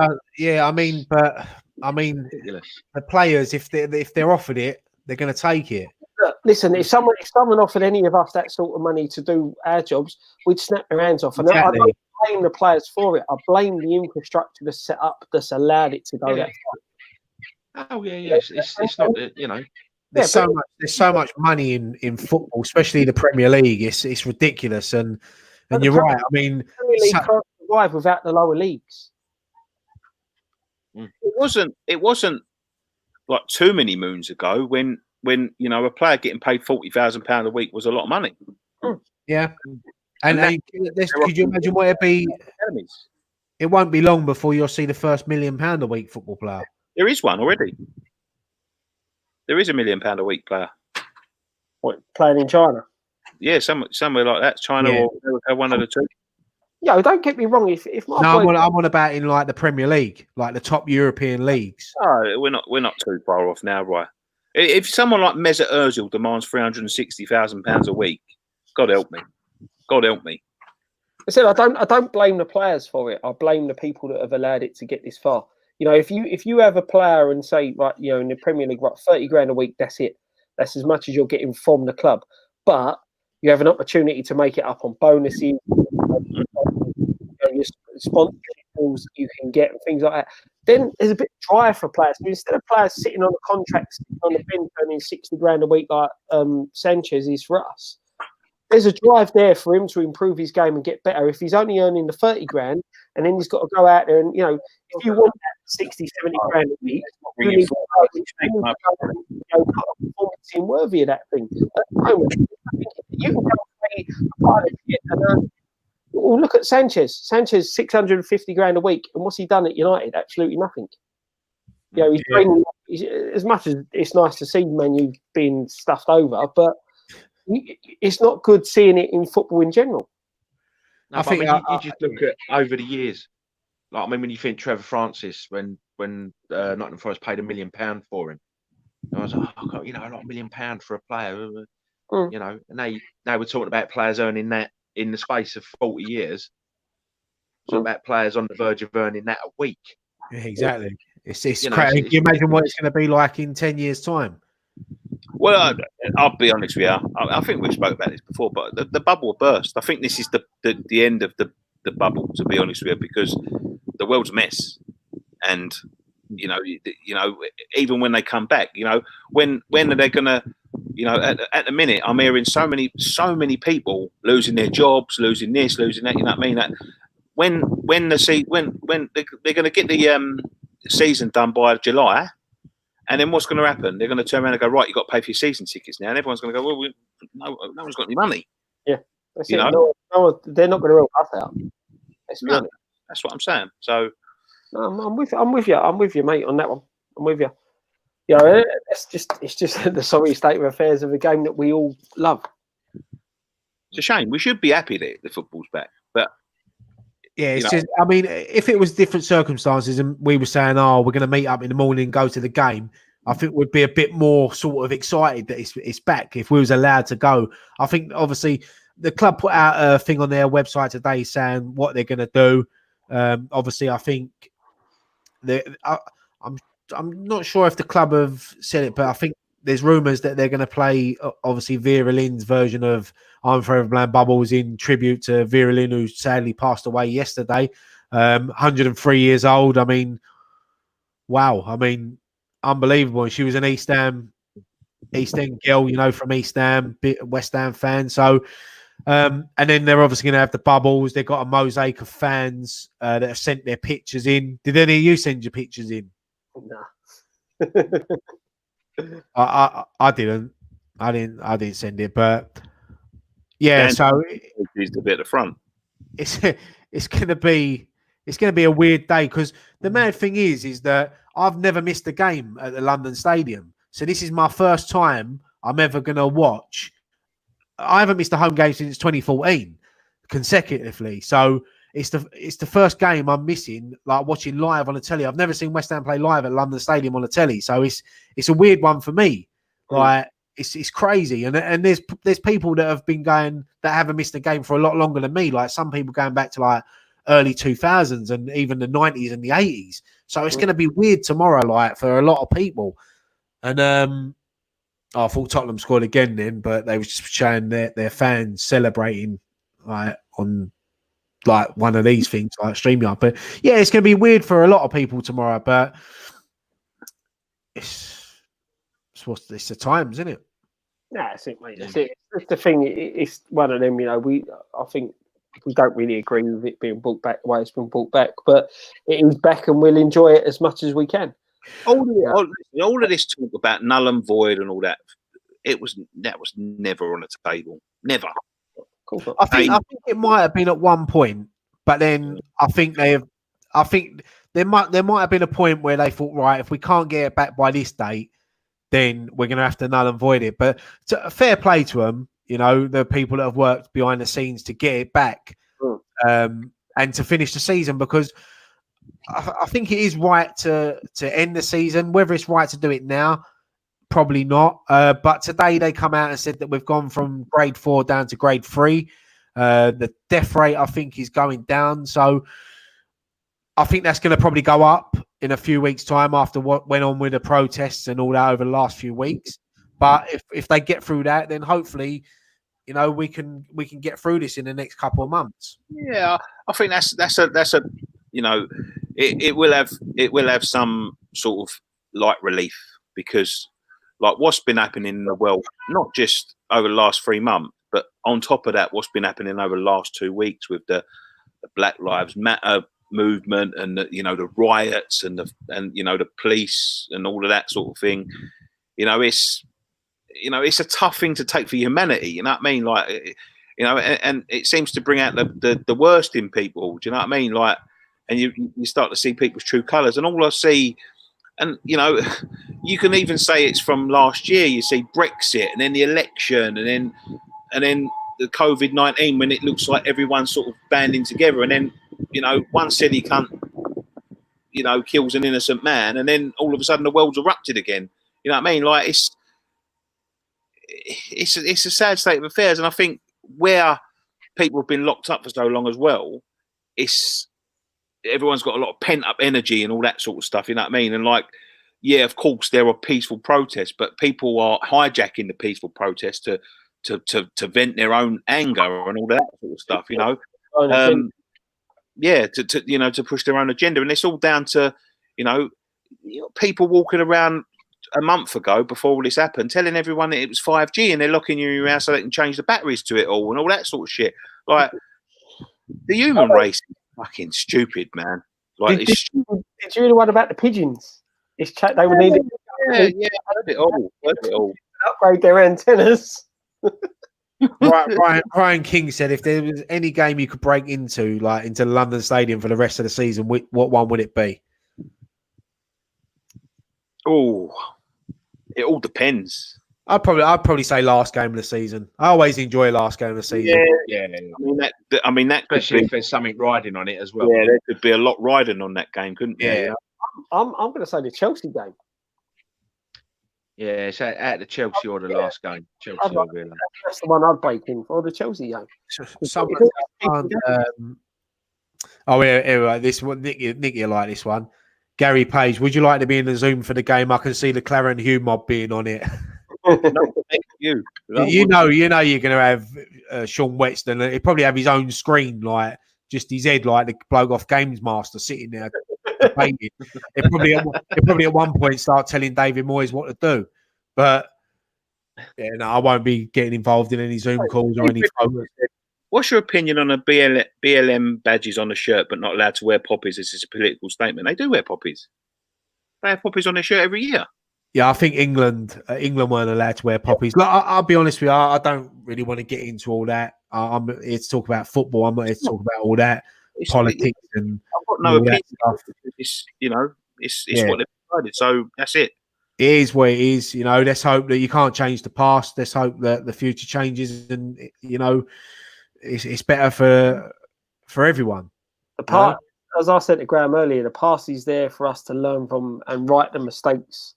Ridiculous. The players, if they're offered it, they're going to take it. Look, listen, if someone offered any of us that sort of money to do our jobs, we'd snap their hands off. And Exactly. I don't blame the players for it. I blame the infrastructure that's set up that's allowed it to go that far. Oh yeah. It's not There's so much money in football, especially the Premier League. It's ridiculous, and you're right. I mean, Premier League can't survive without the lower leagues. It wasn't like too many moons ago when a player getting paid £40,000 a week was a lot of money. Yeah, and could you imagine what it'd be? It won't be long before you'll see the first £1 million a week football player. There is one already. There is £1 million a week player. What, playing in China? Yeah, somewhere like that, China or one of the two. don't get me wrong. If my No, boy, I'm on about in like the Premier League, like the top European leagues. Oh, we're not too far off now, right? If someone like Mesut Ozil demands £360,000 a week, God help me. God help me. I said I don't blame the players for it. I blame the people that have allowed it to get this far. If you have a player and say, right, in the Premier League, right, 30 grand a week, that's it. That's as much as you're getting from the club. But you have an opportunity to make it up on bonuses, your sponsorship deals that you can get and things like that. Then there's a bit of drive for players. Instead of players sitting on a contract, sitting on the bench earning 60 grand a week like Sanchez is for us, there's a drive there for him to improve his game and get better. If he's only earning the 30 grand and then he's got to go out there and, if you want that 60, 70 grand a week, you need to put a performance in worthy of that thing. At the moment, you can go and pay a pilot and well, look at Sanchez. Sanchez, 650 grand a week. And what's he done at United? Absolutely nothing. He's training as much as it's nice to see Manu being stuffed over, but it's not good seeing it in football in general. No, I mean, you just look at over the years. Like, when you think Trevor Francis, when Nottingham Forest paid £1 million for him, I was like, a lot £1 million for a player, and now we're talking about players earning that in the space of 40 years. Talking about players on the verge of earning that a week. Yeah, exactly. It's crazy. Can you imagine what it's going to be like in 10 years' time? Well, I'll be honest with you. I think we've spoke about this before, but the bubble burst. I think this is the end of the bubble, to be honest with you, because the world's a mess. And, even when they come back, when are they going to, at the minute, I'm hearing so many people losing their jobs, losing this, losing that, you know what I mean? That when they're going to get the season done by July, and then what's going to happen? They're going to turn around and go, right, you've got to pay for your season tickets now. And everyone's going to go, well, no one's got any money. Yeah. That's it. No, they're not going to roll us out. Let's be honest. That's what I'm saying. So, no, I'm with you, mate, on that one. I'm with you. It's just the sorry state of affairs of a game that we all love. It's a shame. We should be happy that the football's back. But yeah, it's just, I mean, if it was different circumstances and we were saying, we're going to meet up in the morning and go to the game, I think we'd be a bit more sort of excited that it's back if we was allowed to go. I think, obviously, the club put out a thing on their website today saying what they're going to do. Obviously, I think I'm not sure if the club have said it, but I think there's rumours that they're going to play, obviously, Vera Lynn's version of I'm Forever Playing Bubbles in tribute to Vera Lynn, who sadly passed away yesterday, 103 years old. I mean, wow. I mean, unbelievable. She was an East Ham girl, from East Ham, West Ham fan. So, and then they're obviously going to have the bubbles. They've got a mosaic of fans that have sent their pictures in. Did any of you send your pictures in? No. I didn't. I didn't send it, but yeah. So it's a bit at the front. It's gonna be a weird day because the mad thing is that I've never missed a game at the London Stadium. So this is my first time I'm ever gonna watch. I haven't missed a home game since 2014 consecutively. So it's the first game I'm missing, like watching live on the telly. I've never seen West Ham play live at London Stadium on the telly. So it's a weird one for me. Like it's crazy. And there's people that have been going that haven't missed a game for a lot longer than me. Like some people going back to like early 2000s and even the 90s and the 80s. So it's going to be weird tomorrow, like for a lot of people. And I thought Tottenham scored again then, but they were just showing their fans celebrating like on like one of these things like StreamYard. But yeah, it's going to be weird for a lot of people tomorrow, but it's the times, isn't it? Nah, that's it, mate. That's it. It's the thing. It's one of them, I think we don't really agree with it being brought back the way it's been brought back, but it is back and we'll enjoy it as much as we can. All of this talk about null and void and all that, that was never on the table. Never. I think it might have been at one point, but then I think there might have been a point where they thought, right, if we can't get it back by this date, then we're going to have to null and void it. But fair play to them, the people that have worked behind the scenes to get it back. and to finish the season, because I think it is right to end the season. Whether it's right to do it now, probably not. But today they come out and said that we've gone from grade 4 down to grade 3. The death rate, I think, is going down. So I think that's going to probably go up in a few weeks' time after what went on with the protests and all that over the last few weeks. But if they get through that, then hopefully, you know, we can get through this in the next couple of months. Yeah, I think that's a you know, it will have some sort of light relief, because like what's been happening in the world, not just over the last 3 months, but on top of that, what's been happening over the last 2 weeks with the Black Lives Matter movement and the riots and the police and all of that sort of thing. It's a tough thing to take for humanity. You know what I mean? Like, and it seems to bring out the worst in people. Do you know what I mean? Like, and you start to see people's true colours. And all I see, and you can even say it's from last year. You see Brexit, and then the election, and then the COVID-19, when it looks like everyone's sort of banding together, and then one silly cunt kills an innocent man, and then all of a sudden the world's erupted again. You know what I mean? Like, it's a sad state of affairs, and I think where people have been locked up for so long as well, everyone's got a lot of pent up energy and all that sort of stuff. You know what I mean? And like, yeah, of course there are peaceful protests, but people are hijacking the peaceful protests to vent their own anger and all that sort of stuff. To push their own agenda, and it's all down to people walking around a month ago before all this happened, telling everyone that it was 5G, and they're locking you around so they can change the batteries to it all and all that sort of shit. Like, the human race is fucking stupid, man. Like, did you hear the one about the pigeons? They would need it. Yeah, I heard it all. Upgrade their antennas. Ryan King said if there was any game you could break into London Stadium for the rest of the season, what one would it be? Oh, it all depends. I'd probably say last game of the season. I always enjoy last game of the season. Yeah. I mean that especially if there's something riding on it as well. Yeah, there could be a lot riding on that game, couldn't there? Yeah. I'm going to say the Chelsea game. Yeah, so at the Chelsea or the last game. Chelsea or Villa. That's the one I'd break in for, the Chelsea game. This one, Nicky like this one. Gary Page, would you like to be in the Zoom for the game? I can see the Claret Hugh mob being on it. you know you're going to have Sean Whetstone. He'll probably have his own screen, like just his head, like the bloke off Games Master sitting there. He'll probably at one point start telling David Moyes what to do. But yeah, no, I won't be getting involved in any Zoom calls or any photos. What's your opinion on a BLM badges on the shirt but not allowed to wear poppies? This is a political statement. They do wear poppies. They have poppies on their shirt every year. Yeah, I think England weren't allowed to wear poppies. Look, I'll be honest with you, I don't really want to get into all that. I'm here to talk about football. I'm not here to talk about all that politics and I've got no opinion. It's what they've decided. So that's it. It is what it is. Let's hope that you can't change the past. Let's hope that the future changes, and it's better for everyone. As I said to Graham earlier, the past is there for us to learn from and right the mistakes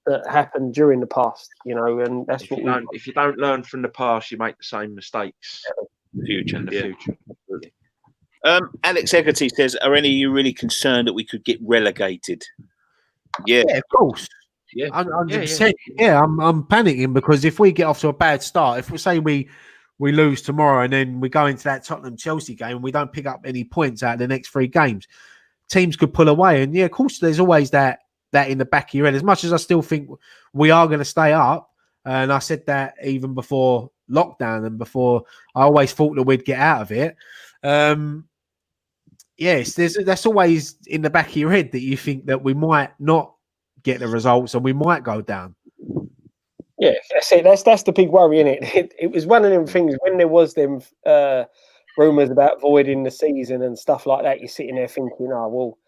that happened during the past. And that's if you don't learn from the past, you make the same mistakes in the future. Future. Alex Egerty says, "Are any of you really concerned that we could get relegated?" Yeah, of course. Yeah, 100%. Yeah, I'm panicking because if we get off to a bad start, if we say we lose tomorrow and then we go into that Tottenham-Chelsea game and we don't pick up any points out of the next 3 games, teams could pull away. And yeah, of course, there's always that in the back of your head. As much as I still think we are going to stay up, and I said that even before lockdown and before I always thought that we'd get out of it. Yes, that's always in the back of your head that you think that we might not get the results and we might go down. Yeah, that's it. That's the big worry, isn't it? It was one of them things when there was them rumours about voiding the season and stuff like that. You're sitting there thinking, oh well,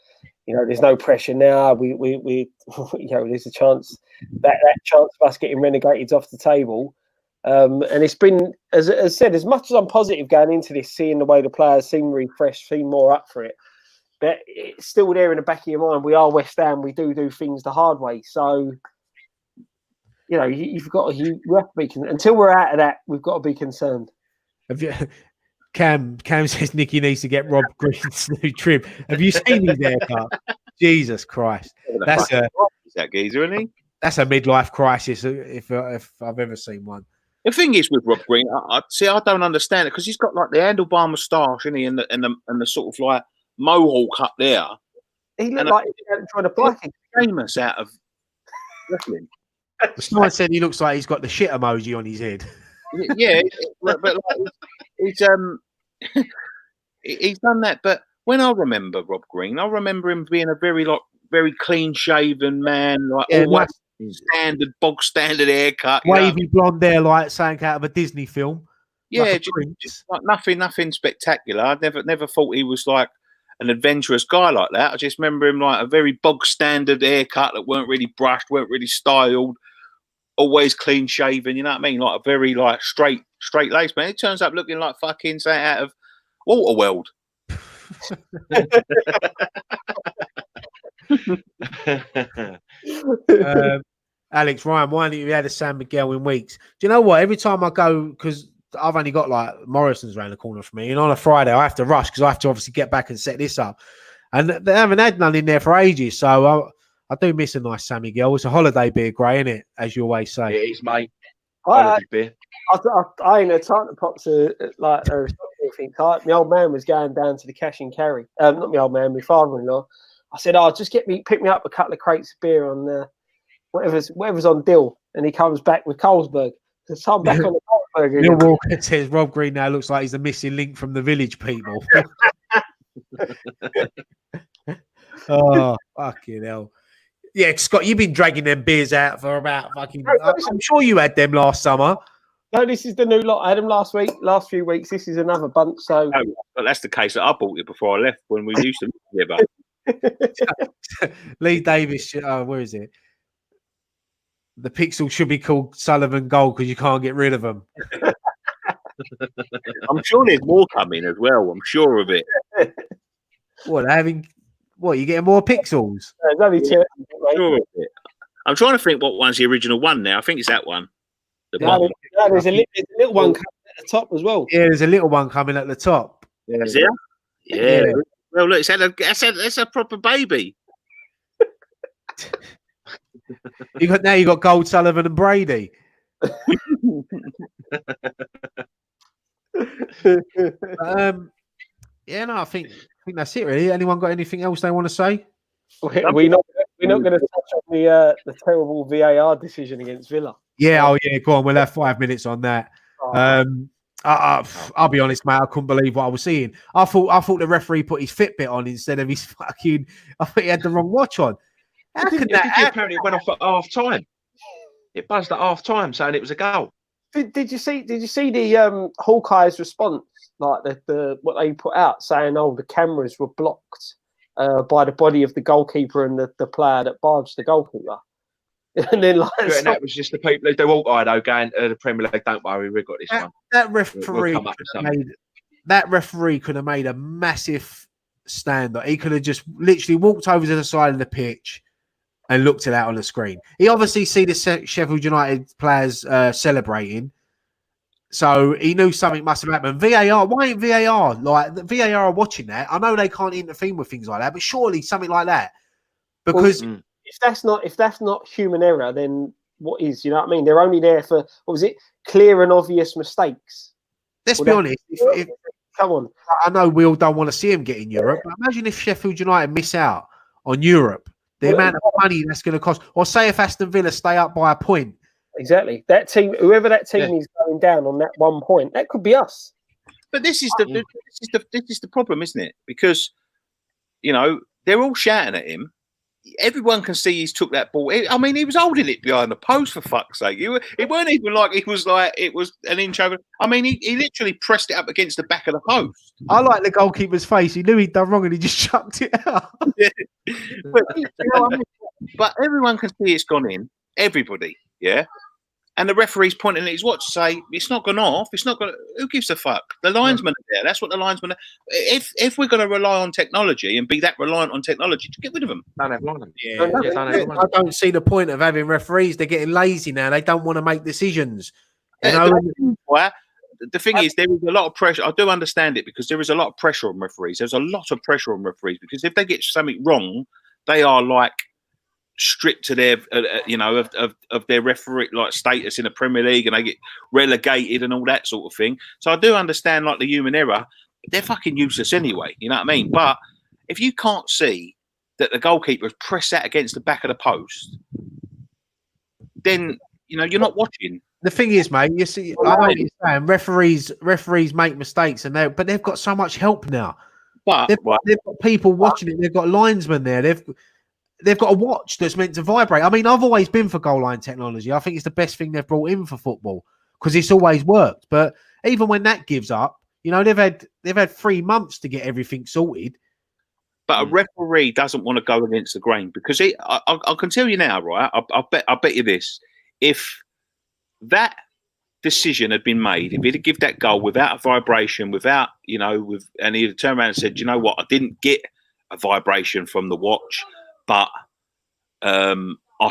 there's no pressure now. We there's a chance that chance of us getting relegated off the table. And it's been, as I said, as much as I'm positive going into this, seeing the way the players seem refreshed, seem more up for it, but it's still there in the back of your mind. We are West Ham. We do things the hard way. So, you know, we have to be until we're out of that. We've got to be concerned. Have you? Cam says Nicky needs to get Rob Green's new trim. Have you seen his haircut? Jesus Christ, that's that geezer, isn't he? That's a midlife crisis if I've ever seen one. The thing is with Rob Green, I don't understand it because he's got like the handlebar moustache, isn't he, and the sort of like mohawk up there. He looked like he's trying to black him. Famous out of wrestling. Someone said he looks like he's got the shit emoji on his head. Yeah, but like, he's done that. But when I remember Rob Green, I remember him being a very clean shaven man, like always bog standard haircut, wavy blonde hair, like something out of a Disney film. Yeah, like just like nothing spectacular. I never thought he was like an adventurous guy like that. I just remember him like a very bog standard haircut that weren't really brushed, weren't really styled, always clean shaven. You know what I mean? Like a very like straight lace man. It turns up looking like fucking say out of Waterworld. Alex Ryan, why didn't you had a San Miguel in weeks? Do you know what? Every time I go, because I've only got like Morrison's around the corner for me, and on a Friday I have to rush because I have to obviously get back and set this up, and they haven't had none in there for ages. So I do miss a nice San Miguel. It's a holiday beer, Gray, isn't it? As you always say. It is, mate. I ain't had time to pop to like things. My old man was going down to the cash and carry. Not my old man, my father-in-law. I said, just pick me up a couple of crates of beer on whatever's on deal. And he comes back with Carlsberg. So I'm back on the Carlsberg. Neil Walker says Rob Green now looks like he's the missing link from the Village People. Oh, fucking hell. Yeah, Scott, you've been dragging them beers out for about fucking... I'm sure you had them last summer. No, this is the new lot. I had them last few weeks. This is another bunch. So, but that's the case that I bought it before I left when we used to live together. Lee Davis, where is it? The pixel should be called Sullivan Gold because you can't get rid of them. I'm sure there's more coming as well. I'm sure of it. What, you getting more pixels? There's only two. Sure of it. I'm trying to think what one's the original one now. I think it's that one. There's a little one coming at the top as well. Yeah, there's a little one coming at the top. Yeah. Is there? Yeah. Well, look, it's a proper baby. You got Gold, Sullivan, and Brady. Yeah, no, I think that's it. Really, anyone got anything else they want to say? We're not going to touch on the terrible VAR decision against Villa. Yeah, go on. We'll have 5 minutes on that. I'll be honest, mate. I couldn't believe what I was seeing. I thought the referee put his Fitbit on instead of his fucking. I thought he had the wrong watch on. How could that? Apparently, it went off at half time. It buzzed at half time, saying it was a goal. Did you see the Hawkeye's response, like the what they put out, saying, "Oh, the cameras were blocked by the body of the goalkeeper and the player that barged the goalkeeper." And then, like, and that was just the people who do Hawkeye though going to the Premier League. Don't worry, we've got this one. That referee could have made a massive stand. He could have just literally walked over to the side of the pitch and looked at that on the screen. He obviously see the Sheffield United players celebrating, so he knew something must have happened. VAR, why ain't VAR? Like, the VAR are watching that. I know they can't intervene with things like that, but surely something like that. Because if that's not human error, then what is? You know what I mean? They're only there for, what was it? Clear and obvious mistakes. Let's be honest. Come on. I know we all don't want to see him get in Europe, but imagine if Sheffield United miss out on Europe. The amount of money that's going to cost. Or say if Aston Villa stay up by a point. Exactly. That team, whoever that team is going down on that 1 point, that could be us. But this is the problem, isn't it? Because, you know, they're all shouting at him. Everyone can see he's took that ball. I mean, he was holding it behind the post, for fuck's sake. It weren't even like it was an inch over. I mean, he literally pressed it up against the back of the post. I like the goalkeeper's face. He knew he'd done wrong and he just chucked it out. But, you know what I mean? But everyone can see it's gone in. Everybody, yeah? and the referee's pointing at his watch to say it's not gone off. It's not going. Who gives a fuck? The linesman are there. That's what the linesman are. If we're going to rely on technology and be that reliant on technology, to get rid of them. Don't have linesmen. I don't see the point of having referees. They're getting lazy now. They don't want to make decisions. You know? The thing is, there is a lot of pressure. I do understand it because there is a lot of pressure on referees. There's a lot of pressure on referees because if they get something wrong, they are like stripped to their, of their referee like status in the Premier League, and they get relegated and all that sort of thing. So I do understand like the human error. They're fucking useless anyway. You know what I mean? But if you can't see that the goalkeeper has pressed that against the back of the post, then you're not watching. The thing is, mate, you see, I know what you're saying. Referees make mistakes, but they've got so much help now. But they've got people watching it. They've got linesmen there. They've got a watch that's meant to vibrate. I mean, I've always been for goal line technology. I think it's the best thing they've brought in for football because it's always worked. But even when that gives up, they've had 3 months to get everything sorted. But a referee doesn't want to go against the grain because I can tell you now, right? I bet you this: if that decision had been made, if he'd have given that goal without a vibration, and he'd have turned around and said, "You know what? I didn't get a vibration from the watch, but I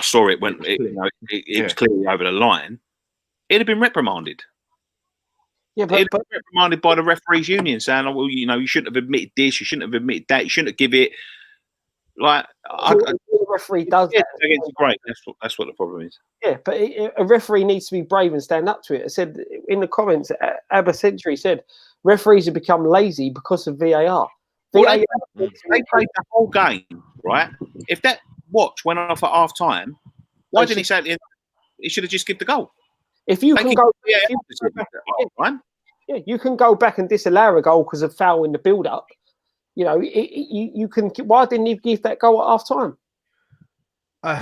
saw it when it was clearly over the line," it'd have been reprimanded. Yeah, but reprimanded by the referees union saying, "Oh, well, you shouldn't have admitted this, you shouldn't have admitted that, you shouldn't have given it." Like, the referee does that against the great. That's what the problem is. Yeah, but a referee needs to be brave and stand up to it. I said in the comments, Abba Century said referees have become lazy because of VAR. They played the whole game, right? If that watch went off at half time, why didn't he say it? He should have just given the goal. If you can go, you can go back and disallow a goal because of foul in the build-up. You can. Why didn't he give that goal at half time? I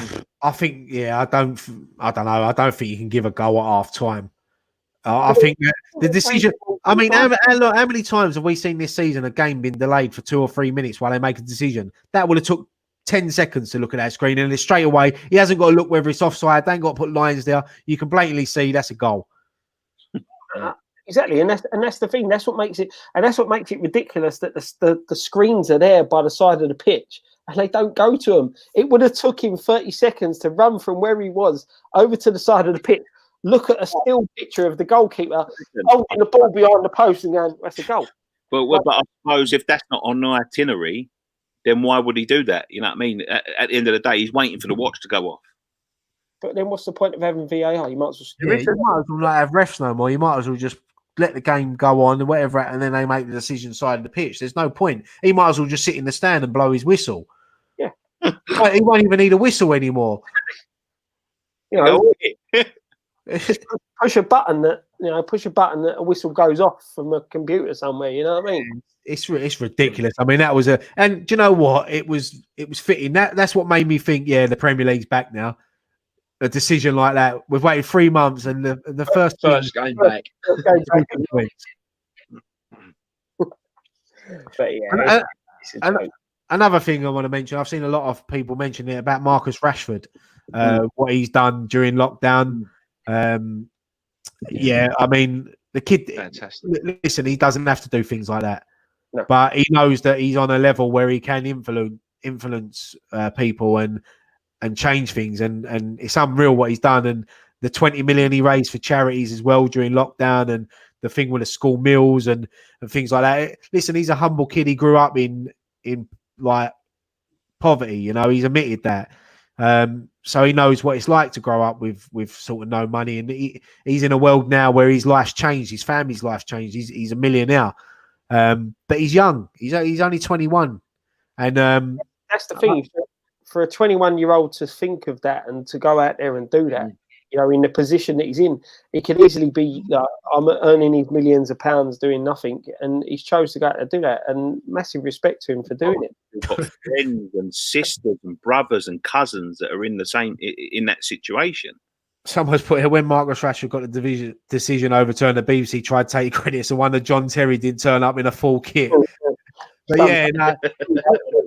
think, I don't know. I don't think you can give a goal at half time. I think the decision. I mean, how many times have we seen this season a game been delayed for 2 or 3 minutes while they make a decision? That would have took 10 seconds to look at that screen, and straight away he hasn't got to look whether it's offside. They ain't got to put lines there. You can blatantly see that's a goal. Exactly, and that's the thing. That's what makes it, and that's what makes it ridiculous that the screens are there by the side of the pitch and they don't go to him. It would have took him 30 seconds to run from where he was over to the side of the pitch, look at a still picture of the goalkeeper holding the ball behind the post and going, "That's a goal." But I suppose if that's not on the itinerary, then why would he do that? You know what I mean? At the end of the day, he's waiting for the watch to go off. But then what's the point of having VAR? You might as well. You might as well not have refs no more. You might as well just let the game go on and whatever, and then they make the decision side of the pitch. There's no point. He might as well just sit in the stand and blow his whistle. Yeah. He won't even need a whistle anymore. Push a button that a whistle goes off from a computer somewhere. You know what I mean? It's ridiculous. I mean, that was and do you know what? It was fitting. That's what made me think. Yeah, the Premier League's back now. A decision like that. We've waited 3 months, and the first game back. But yeah. Another thing I want to mention, I've seen a lot of people mention it about Marcus Rashford, what he's done during lockdown. I mean, the kid. Fantastic. Listen, he doesn't have to do things like that, no. But he knows that he's on a level where he can influence people and change things, and it's unreal what he's done, and the 20 million he raised for charities as well during lockdown, and the thing with the school meals and things like that. Listen, he's a humble kid. He grew up in like poverty, he's admitted that. So he knows what it's like to grow up with sort of no money, and he's in a world now where his life's changed, his family's life's changed. He's a millionaire, but he's young. He's only 21, and that's the thing. For a 21-year-old to think of that and to go out there and do that, in the position that he's in, it could easily be I'm earning these millions of pounds doing nothing, and he's chose to go out and do that. And massive respect to him for doing it. We've got friends and sisters and brothers and cousins that are in that situation. Someone's put here when Marcus Rashford got the decision overturned, the BBC tried to take credit. So one that John Terry did turn up in a full kit. But yeah, no,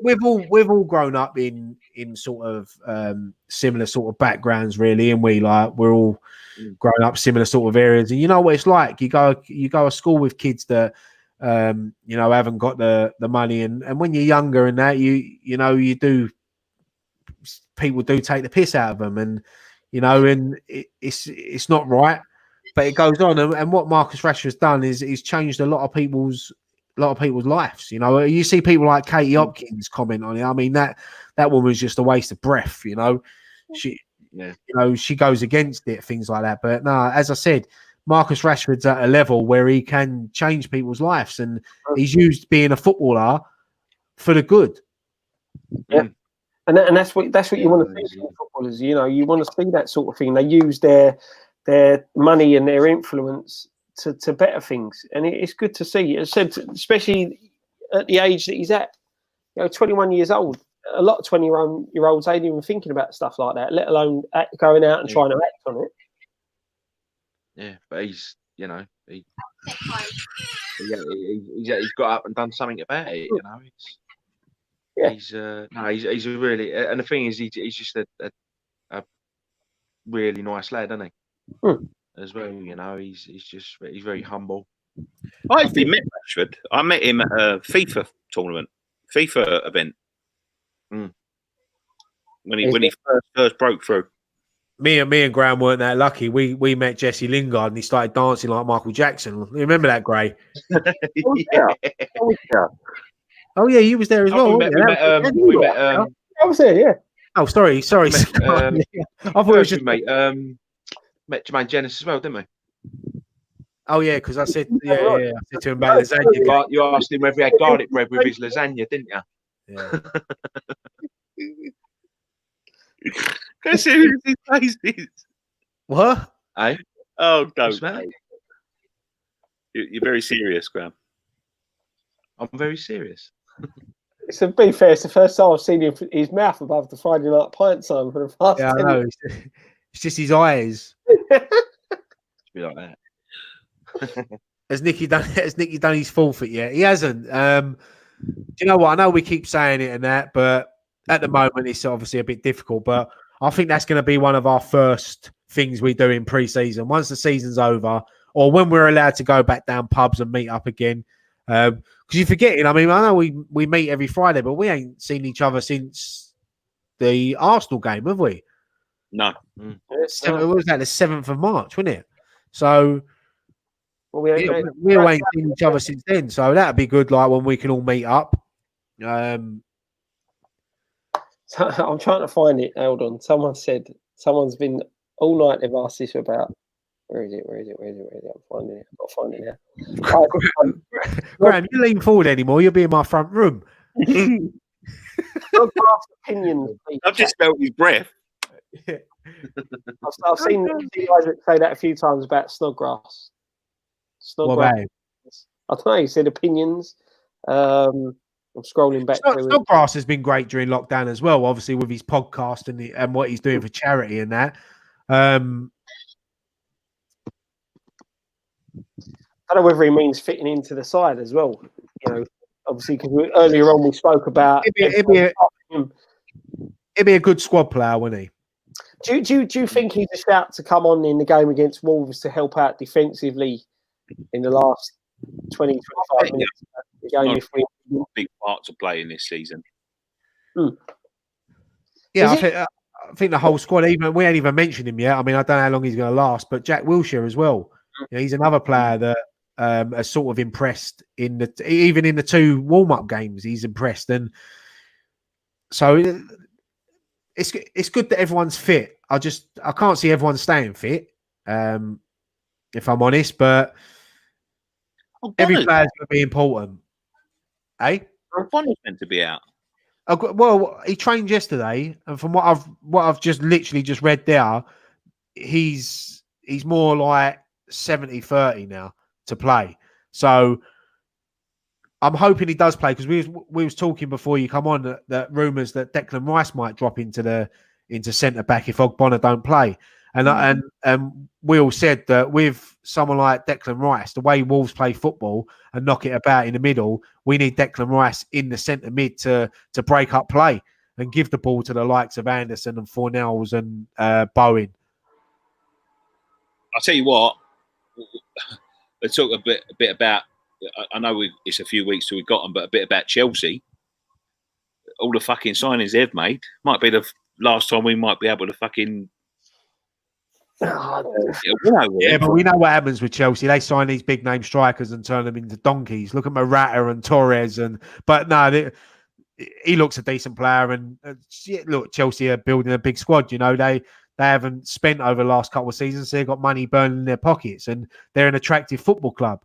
we've all grown up in sort of similar sort of backgrounds, really, and we're all grown up similar sort of areas. And you know what it's like. You go to school with kids that haven't got the money, and when you're younger and that you do, people do take the piss out of them, and it's not right. But it goes on, and what Marcus Rashford's done is he's changed a lot of people's lives. You see people like Katie Hopkins comment on it. I mean, that woman's just a waste of breath. She goes against it, things like that. But no, as I said, Marcus Rashford's at a level where he can change people's lives, and he's used being a footballer for the good. Yeah, and that's what you want to see from footballers. You want to see that sort of thing. They use their money and their influence to better things, and it's good to see. As I said, especially at the age that he's at, 21 years old. A lot of 21-year-olds ain't even thinking about stuff like that, let alone going out and trying to act on it. Yeah, but he's got up and done something about it. He's a really, and the thing is, he's just a really nice lad, isn't he? As well, he's very humble. I actually met Rashford. I met him at a FIFA event. When he first broke through. Me and Graham weren't that lucky. We met Jesse Lingard and he started dancing like Michael Jackson. You remember that, Gray? Oh yeah, you was there as well. I was there, yeah. Oh, sorry. I thought it was just met Jermaine Genesis as well, didn't we? Oh yeah, because I said I said to him about lasagna. You asked him whether he had garlic bread with his lasagna, didn't you? Yeah. Go see who his face is. What? Hey? Oh, don't. You're very serious, Graham. I'm very serious. To be fair, it's the first time I've seen his mouth above the Friday night pint sign for the past 10 I know. It's just his eyes. Be like that. Has Nicky done his forfeit yet? He hasn't. Do you know what? I know we keep saying it and that, but at the moment it's obviously a bit difficult. But I think that's going to be one of our first things we do in pre-season. Once the season's over, or when we're allowed to go back down pubs and meet up again. Because you're forgetting, I mean, I know we meet every Friday, but we ain't seen each other since the Arsenal game, have we? No. What was that? The 7th of March, wasn't it? So we ain't seen each other since then. So that'd be good, like when we can all meet up. I'm trying to find it. Hold on. Someone's been all night. They've asked this about. Where is it? I'm finding it. I'm not finding it now. Graham, you lean forward anymore. You'll be in my front room. Opinions. I've just felt his breath. I've seen you guys say that a few times about Snodgrass. What? I don't know. You said opinions. I'm scrolling back. Snodgrass has been great during lockdown as well. Obviously, with his podcast and what he's doing for charity and that. I don't know whether he means fitting into the side as well. Obviously, because earlier on we spoke about. It'd be a good squad player, wouldn't he? Do you think he's a shout to come on in the game against Wolves to help out defensively in the last 20, 25 minutes? The game if we big part to play in this season. Yeah, I think the whole squad. We ain't even mentioned him yet. I mean, I don't know how long he's going to last, but Jack Wilshere as well. He's another player that has sort of impressed even in the 2 warm-up games. He's impressed, and so it's good that everyone's fit. I can't see everyone staying fit, if I'm honest. But every player's going to be important. Bonner's meant to be out. Well, he trained yesterday, and from what I've just literally just read there, he's more like 70-30 now to play. So I'm hoping he does play, because we was talking before you come on that rumours that Declan Rice might drop into centre back if Ogbonna don't play. And we all said that with someone like Declan Rice, the way Wolves play football and knock it about in the middle, we need Declan Rice in the centre mid to break up play and give the ball to the likes of Anderson and Fornells and Bowen. I'll tell you what. Let's talk a bit about. I know it's a few weeks till we got them, but a bit about Chelsea. All the fucking signings they've made might be the last time we might be able to fucking. Yeah, but we know what happens with Chelsea. They sign these big name strikers and turn them into donkeys. Look at Morata and Torres, but no, he looks a decent player. And look, Chelsea are building a big squad. You know, they haven't spent over the last couple of seasons. So they've got money burning in their pockets, and they're an attractive football club.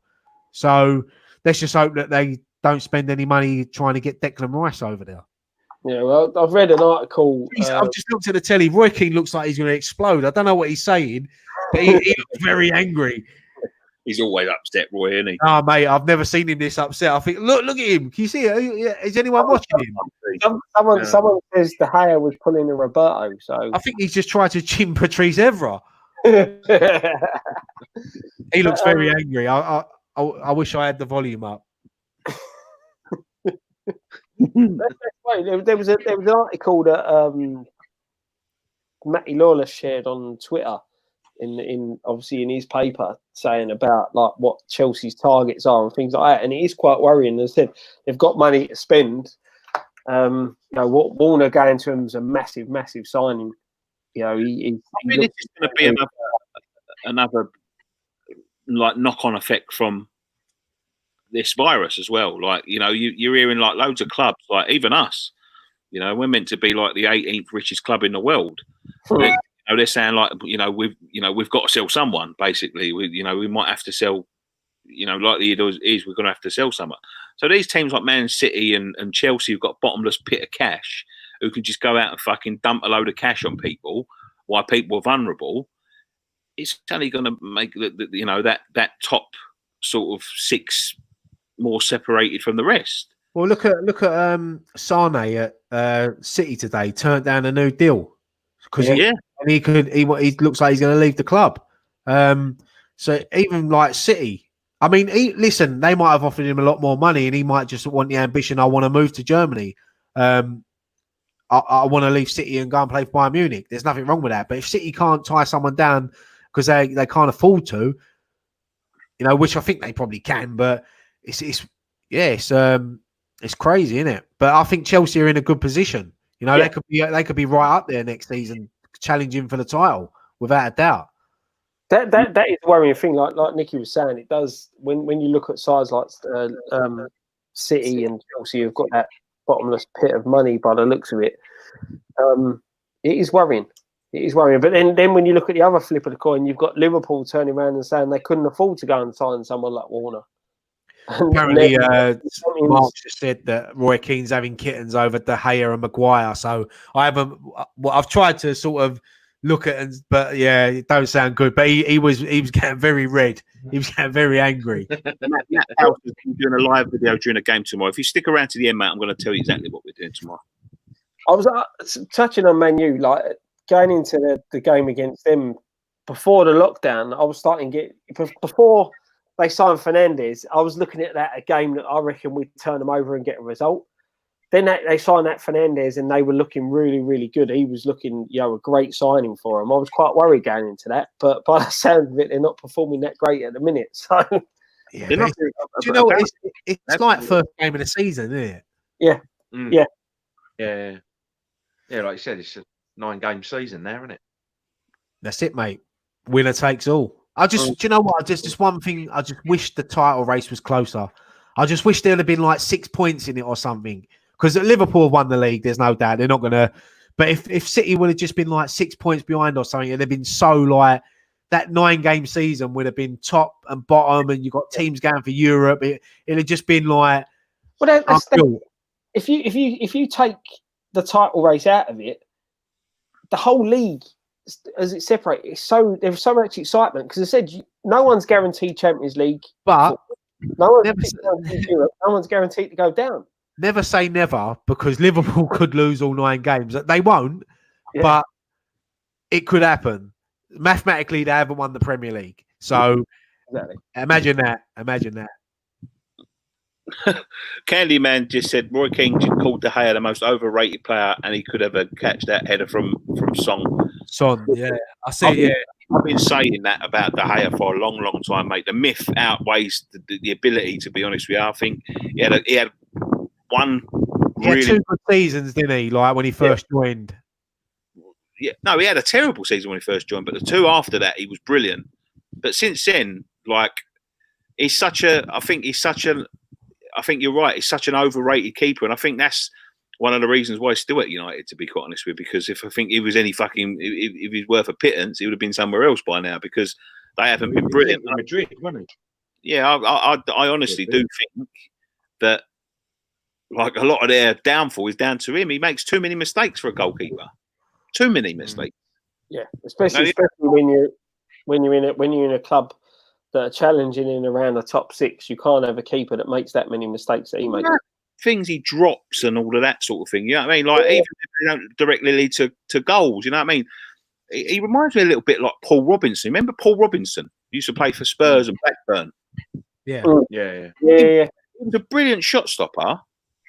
So let's just hope that they don't spend any money trying to get Declan Rice over there. Yeah, well, I've read an article. I've just looked at the telly. Roy Keane looks like he's going to explode. I don't know what he's saying, but he looks very angry. He's always upset, Roy, isn't he? Oh, mate, I've never seen him this upset. I think, look at him. Can you see it? Is anyone watching him? Someone says De Gea was pulling a Roberto. So I think he's just tried to chin Patrice Evra. He looks very angry. I wish I had the volume up. There was an article that Matty Lawless shared on Twitter in obviously in his paper saying about like what Chelsea's targets are and things like that, and it is quite worrying. As I said, they've got money to spend. You know, what Warner going to him is a massive signing. You know, I mean, it's going to be another like knock-on effect from this virus as well. Like, you know, you're hearing like loads of clubs, like even us, you know, we're meant to be like the 18th richest club in the world. They're saying like, we've got to sell someone. Basically, we might have to sell. You know, like the is, we're going to have to sell someone. So these teams like Man City and Chelsea have got a bottomless pit of cash, who can just go out and fucking dump a load of cash on people while people are vulnerable. It's only going to make that top sort of six more separated from the rest. Well, look at Sane at City today. Turned down a new deal because he looks like he's going to leave the club. So even like City, I mean, listen, they might have offered him a lot more money, and he might just want the ambition. I want to move to Germany. I want to leave City and go and play for Bayern Munich. There's nothing wrong with that. But if City can't tie someone down because they can't afford to, you know, which I think they probably can, but it's crazy, isn't it? But I think Chelsea are in a good position. You know, they could be right up there next season, challenging for the title without a doubt. That is a worrying thing. Like Nicky was saying, it does when you look at sides like City and Chelsea, who've got that bottomless pit of money by the looks of it. It is worrying. It is worrying. But then when you look at the other flip of the coin, you've got Liverpool turning around and saying they couldn't afford to go and sign someone like Warner. Apparently, Mark just said that Roy Keane's having kittens over De Gea and Maguire. So I've tried to sort of look at, but yeah, it don't sound good. But he was getting very red. He was getting very angry. Matt House is doing a live video during a game tomorrow. If you stick around to the end, mate, I'm going to tell you exactly what we're doing tomorrow. I was touching on Man U, like going into the game against them before the lockdown. I was starting to get before they signed Fernandes. I was looking at that a game that I reckon we'd turn them over and get a result. Then they signed that Fernandes and they were looking really, really good. He was looking, a great signing for them. I was quite worried going into that, but by the sound of it, they're not performing that great at the minute. So, yeah, do you know what? It's like first game of the season, isn't it? Yeah, yeah. Like you said, it's a 9-game season now, isn't it? That's it, mate. Winner takes all. Do you know what? Just one thing. I just wish the title race was closer. I just wish there'd have been like 6 points in it or something. Because Liverpool have won the league, there's no doubt. They're not going to. But if City would have just been like 6 points behind or something, it'd have been so like that 9-game season would have been top and bottom, and you got teams going for Europe. It'd have just been like. Well, if you take the title race out of it, the whole league, as it separates, there's so much excitement because I said no one's guaranteed Champions League, but no one's guaranteed to go down. Never say never, because Liverpool could lose all 9 games. They won't, but it could happen. mathematically they haven't won the Premier League. So Exactly. imagine that. Candyman just said Roy Keane just called De Gea the most overrated player, and he could ever catch that header from Son, yeah, I see. Yeah, I've been saying that about De Gea for a long, long time, mate. The myth outweighs the ability. To be honest with you, I think he had one. He had 2 good seasons, didn't he? Like when he first joined. Yeah, no, he had a terrible season when he first joined, but the 2 after that, he was brilliant. But since then, like, I think you're right. He's such an overrated keeper, and I think that's one of the reasons why he's still at United. To be quite honest with you, because if I think he was if he's worth a pittance, he would have been somewhere else by now. Because they haven't been brilliant. In Madrid, wasn't he? Yeah, I honestly do think that, like, a lot of their downfall is down to him. He makes too many mistakes for a goalkeeper. Too many mistakes. Yeah, especially when you're in a club that are challenging in around the top 6, you can't have a keeper that makes that many mistakes that he makes. Things he drops and all of that sort of thing. You know what I mean? Like, even if they don't directly lead to goals, you know what I mean? He reminds me a little bit like Paul Robinson. Remember Paul Robinson? He used to play for Spurs and Blackburn. Yeah. Yeah. Yeah. He was a brilliant shot stopper.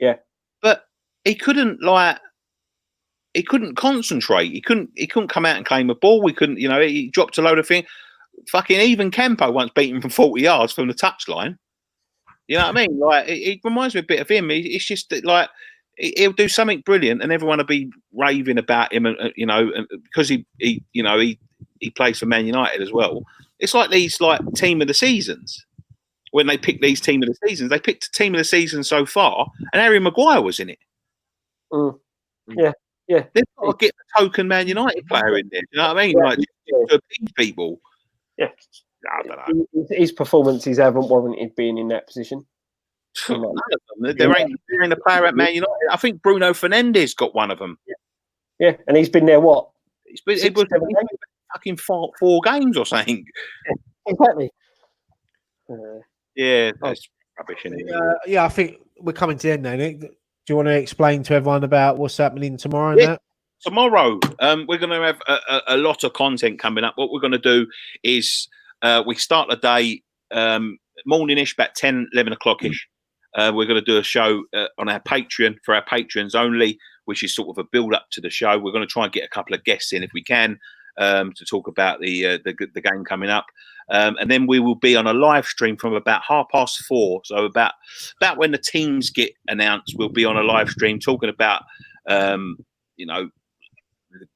Yeah. But he couldn't concentrate. He couldn't come out and claim a ball. He dropped a load of things. Fucking even Campo once beat him from 40 yards from the touchline. You know what I mean? Like, it reminds me a bit of him. It's just that, like, he'll do something brilliant, and everyone will be raving about him, and because he plays for Man United as well. It's like these, like, team of the seasons. When they pick these team of the seasons, they picked a team of the season so far, and Harry Maguire was in it. Yeah. They've got to get the token Man United player in there. You know what I mean? Like, to appease people. Yeah. I don't know. His performances haven't warranted being in that position. None of them. There ain't a player at Man United. I think Bruno Fernandes got one of them. Yeah, and he's been there what? He's been fucking 4 games or something. Exactly. Yeah, that's rubbish. Yeah, I think we're coming to the end now, Nick. Do you want to explain to everyone about what's happening tomorrow and that? Tomorrow, we're going to have a lot of content coming up. What we're going to do is we start the day morning-ish, about 10, 11 o'clock-ish. We're going to do a show on our Patreon for our patrons only, which is sort of a build-up to the show. We're going to try and get a couple of guests in if we can to talk about the game coming up. And then we will be on a live stream from about 4:30. So about when the teams get announced, we'll be on a live stream talking about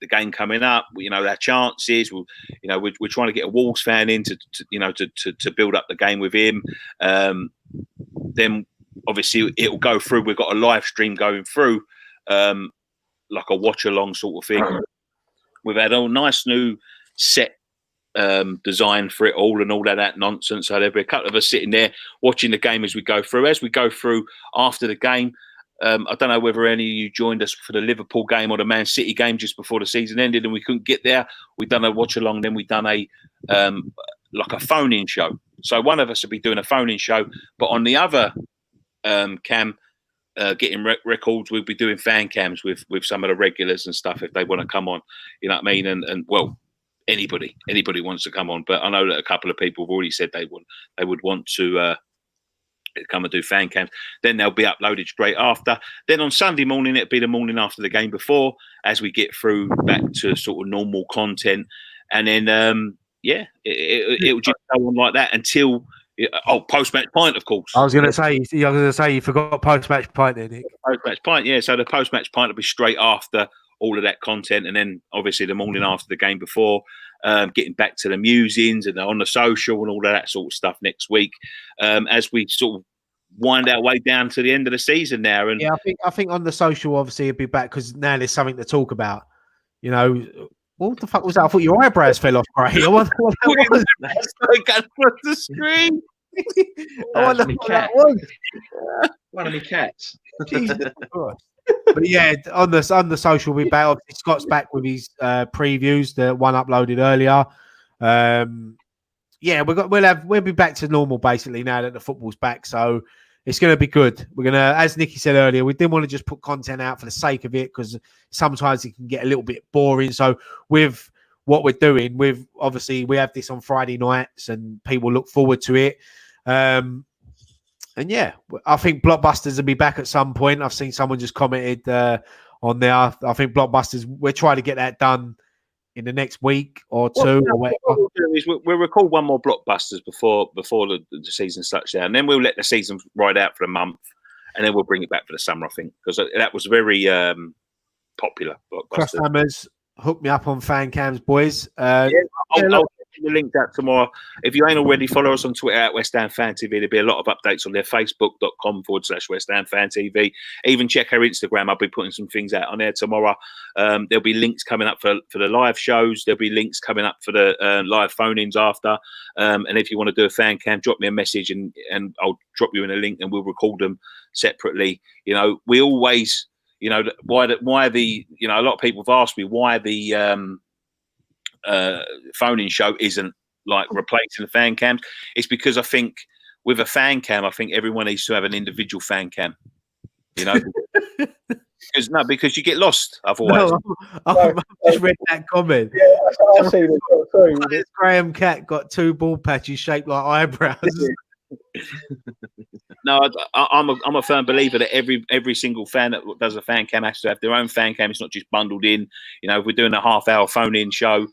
the game coming up, our chances. We're trying to get a Wolves fan in to build up the game with him. Then obviously it'll go through. We've got a live stream going through, like a watch along sort of thing. We've had a nice new set design for it all and all that nonsense. So there'll be a couple of us sitting there watching the game as we go through. As we go through after the game, I don't know whether any of you joined us for the Liverpool game or the Man City game just before the season ended and we couldn't get there. We've done a watch along, then we've done a phone-in show. So one of us will be doing a phone-in show, but on the other cam, getting records, we'll be doing fan cams with some of the regulars and stuff if they want to come on. You know what I mean? And well, anybody wants to come on, but I know that a couple of people have already said they would want to come and do fan cams. Then they'll be uploaded straight after. Then on Sunday morning, it'll be the morning after the game before, as we get through back to sort of normal content. And then it'll just go on like that until post-match pint, of course. I was going to say you forgot post-match pint there, Nick. Post-match pint, yeah. So the post-match pint will be straight after all of that content, and then obviously the morning after the game before, getting back to the musings and on the social and all of that sort of stuff next week, as we sort of wind our way down to the end of the season now. And yeah, I think on the social, obviously, it'll be back because now there's something to talk about. What the fuck was that? I thought your eyebrows fell off, Gray. I wonder what that was. That's like across the screen. I wonder what that was. One of my cats. Jesus Christ. But yeah, on the social, we'll be back. Obviously, Scott's back with his previews, the one uploaded earlier. We'll be back to normal basically now that the football's back. So it's going to be good. We're going to, as Nicky said earlier, we didn't want to just put content out for the sake of it because sometimes it can get a little bit boring. So with what we're doing. With obviously we have this on Friday nights, and people look forward to it. And yeah, I think Blockbusters will be back at some point. I've seen someone just commented on there. I think Blockbusters, we're trying to get that done in the next week or two. What we'll do is we'll record one more Blockbusters before the season starts down, and then we'll let the season ride out for a month, and then we'll bring it back for the summer, I think, because that was very popular. Crosshammers, hook me up on fan cams, boys. I'll get the link out tomorrow. If you ain't already, follow us on Twitter at West Ham Fan TV. There'll be a lot of updates on there. Facebook.com/West Ham Fan TV. Even check our Instagram. I'll be putting some things out on there tomorrow. There'll be links coming up for the live shows. There'll be links coming up for the live phone-ins after. And if you want to do a fan cam, drop me a message and I'll drop you in a link and we'll record them separately. You know, we always, you know, why the you know, a lot of people have asked me why the phone-in show isn't like replacing the fan cams. It's because I think with a fan cam, I think everyone needs to have an individual fan cam. You know, because you get lost otherwise. No, I've just read that comment. Yeah, I've seen it. Sorry. Graham Cat got 2 ball patches shaped like eyebrows. No, I'm a firm believer that every single fan that does a fan cam has to have their own fan cam. It's not just bundled in. You know, if we're doing a half-hour phone-in show,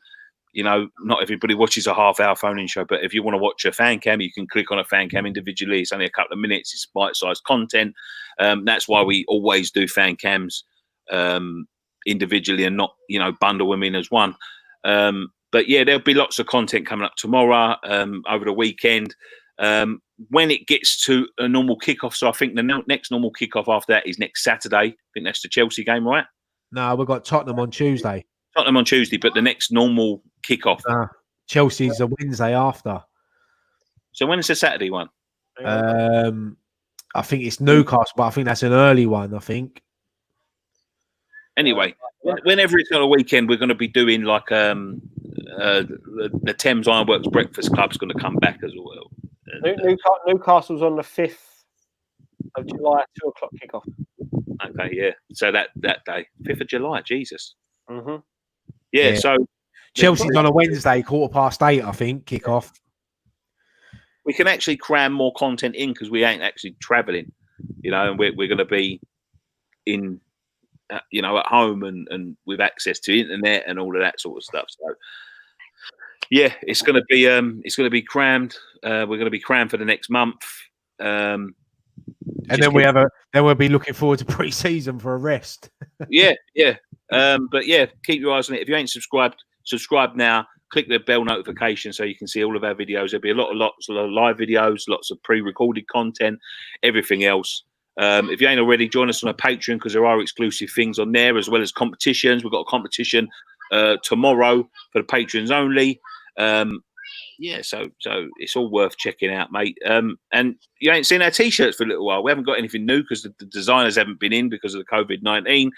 you know, not everybody watches a half-hour phone-in show. But if you want to watch a fan cam, you can click on a fan cam individually. It's only a couple of minutes. It's bite-sized content. That's why we always do fan cams individually and not, you know, bundle them in as one. But yeah, there'll be lots of content coming up tomorrow, over the weekend. When it gets to a normal kickoff, so I think the next normal kickoff after that is next Saturday. I think that's the Chelsea game, right? No, we've got Tottenham on Tuesday. Tottenham on Tuesday, but the next normal kickoff. Chelsea's a Wednesday after. So when is the Saturday one? I think it's Newcastle, but I think that's an early one, I think. Anyway, whenever it's on a weekend, we're going to be doing like the Thames Ironworks Breakfast Club's going to come back as well. Newcastle's on the 5th of July, 2 o'clock kickoff. Okay, yeah. So that day, 5th of July, Jesus. Mm-hmm. Yeah, so Chelsea's on a Wednesday, 8:15, I think, kickoff. We can actually cram more content in because we ain't actually travelling, you know, and we're going to be in, you know, at home and with access to internet and all of that sort of stuff. So yeah, it's going to be crammed. We're going to be crammed for the next month. And then we'll be looking forward to pre-season for a rest. yeah. But yeah, keep your eyes on it. If you ain't subscribed, subscribe now. Click the bell notification so you can see all of our videos. There'll be lots of live videos, lots of pre-recorded content, everything else. If you ain't already, join us on a Patreon because there are exclusive things on there as well as competitions. We've got a competition tomorrow for the patrons only. Yeah, so it's all worth checking out, mate. And you ain't seen our T-shirts for a little while. We haven't got anything new because the designers haven't been in because of the COVID-19.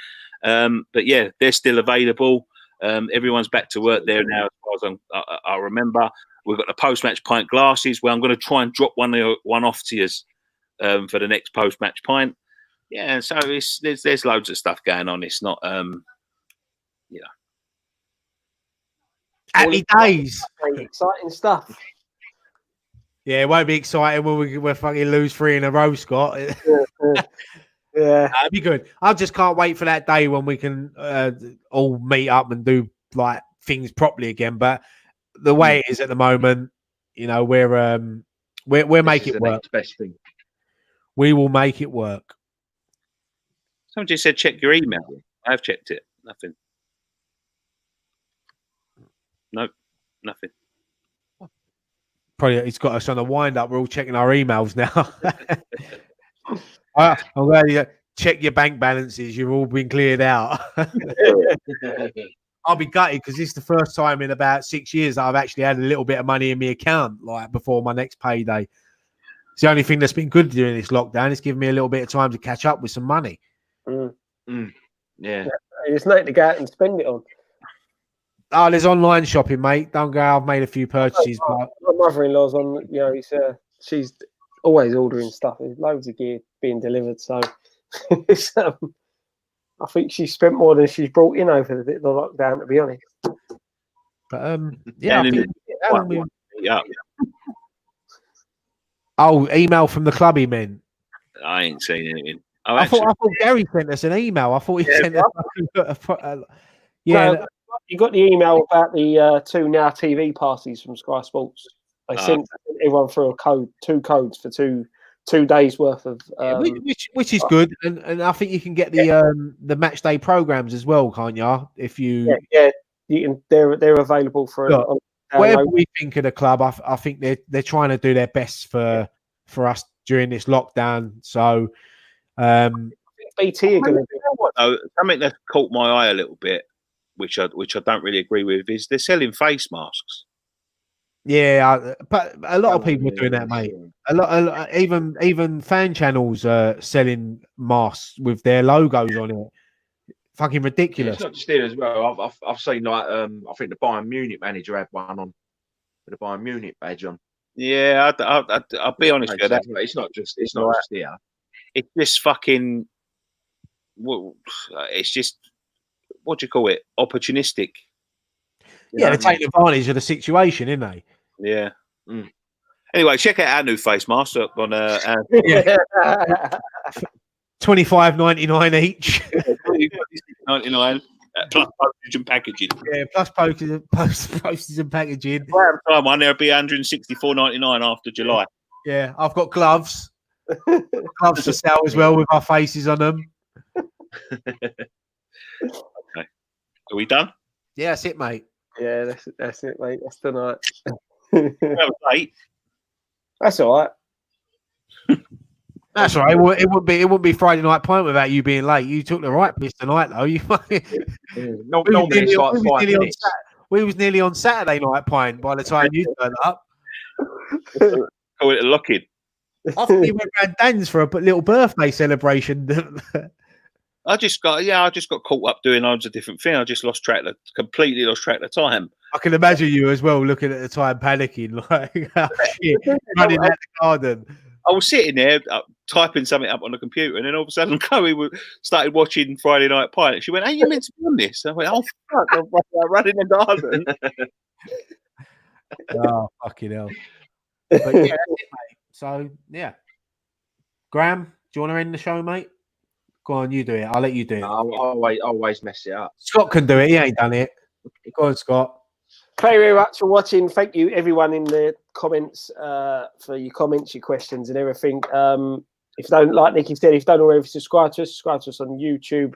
But yeah, they're still available. Everyone's back to work there now, as far as I remember. We've got the post-match pint glasses where I'm going to try and drop one off to you for the next post-match pint. Yeah, and so there's loads of stuff going on. It's not, you know. Happy days. Exciting stuff. Yeah, it won't be exciting when we fucking lose 3 in a row, Scott. Yeah, that'd be good. I just can't wait for that day when we can all meet up and do like things properly again. But the way it is at the moment, you know, we're making it work. Best thing. We will make it work. Someone just said check your email. I've checked it. Nothing. Nope, nothing. Probably it's got us on a wind up. We're all checking our emails now. I'm glad you check your bank balances. You've all been cleared out. I'll be gutted because this is the first time in about 6 years that I've actually had a little bit of money in my account, like before my next payday. It's the only thing that's been good during this lockdown. It's given me a little bit of time to catch up with some money. Yeah. It's nothing to go out and spend it on. Oh, there's online shopping, mate. Don't go. I've made a few purchases. My mother-in-law's on. You know, she's always ordering stuff. There's loads of gear being delivered. So it's, I think she spent more than she's brought in over the lockdown. To be honest. But yeah, I Down in think, how long we- yeah, oh, email from the club he meant. I ain't seen anything. Oh, I actually, thought Gary sent us an email. I thought he sent us. Yeah, No, you got the email about the 2 Now TV parties from Sky Sports. They sent everyone through two codes for two days worth of. which is good, and I think you can get the match day programs as well, can't you? If you you can. They're available for. Look, whatever we think of the club, I think they're trying to do their best for us during this lockdown. So, BT are going to do. Something that's caught my eye a little bit, which I don't really agree with, is they're selling face masks. Yeah, but a lot of people are doing that, mate. A lot, even fan channels are selling masks with their logos on it. Fucking ridiculous. It's not just it as well. I've seen like I think the Bayern Munich manager had one on with the Bayern Munich badge on. Yeah, I'll be honest with you. It's not just just here. It's just fucking. Well, it's just, what do you call it? Opportunistic. Yeah, they're taking advantage of the situation, isn't they? Yeah. Anyway, check out our new face mask up on $25.99 each. $99 plus postage and packaging. Yeah, plus postage and packaging. Time one, there'll be $164.99 after July. Yeah, I've got gloves. Gloves to sell as well with our faces on them. Okay. Are we done? Yeah, that's it, mate. Yeah, that's it, mate. That's tonight. That was late. That's all right. That's all right. It wouldn't be Friday night pint without you being late. You took the right piss tonight, though. You Normally it's like 5 minutes. We was nearly on Saturday night pint by the time you turned up. Call it a lock-in. I think we went round Dan's for a little birthday celebration. I just got caught up doing loads of different things. I just completely lost track of time. I can imagine you as well, looking at the time, panicking, like, oh, shit, running out the garden. I was sitting there typing something up on the computer, and then all of a sudden, Chloe started watching Friday Night Pint. And she went, "Hey, you meant to be on this?" I went, "Oh fuck, I'm running the garden." Oh, fucking hell! But yeah, that's it, mate. So yeah, Graham, do you want to end the show, mate? Go on, you do it. I'll let you do it. I'll always mess it up. Scott can do it. He ain't done it. Go on, Scott. Thank you very much for watching. Thank you, everyone in the comments, for your comments, your questions, and everything. If you don't, like Nicky said, if you don't already subscribe to us on YouTube.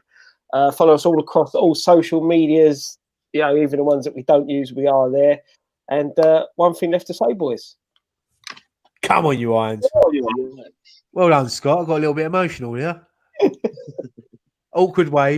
Follow us all across all social medias. You know, even the ones that we don't use, we are there. And one thing left to say, boys. Come on, you Irons. Well done, Scott. I got a little bit emotional here. Awkward wave.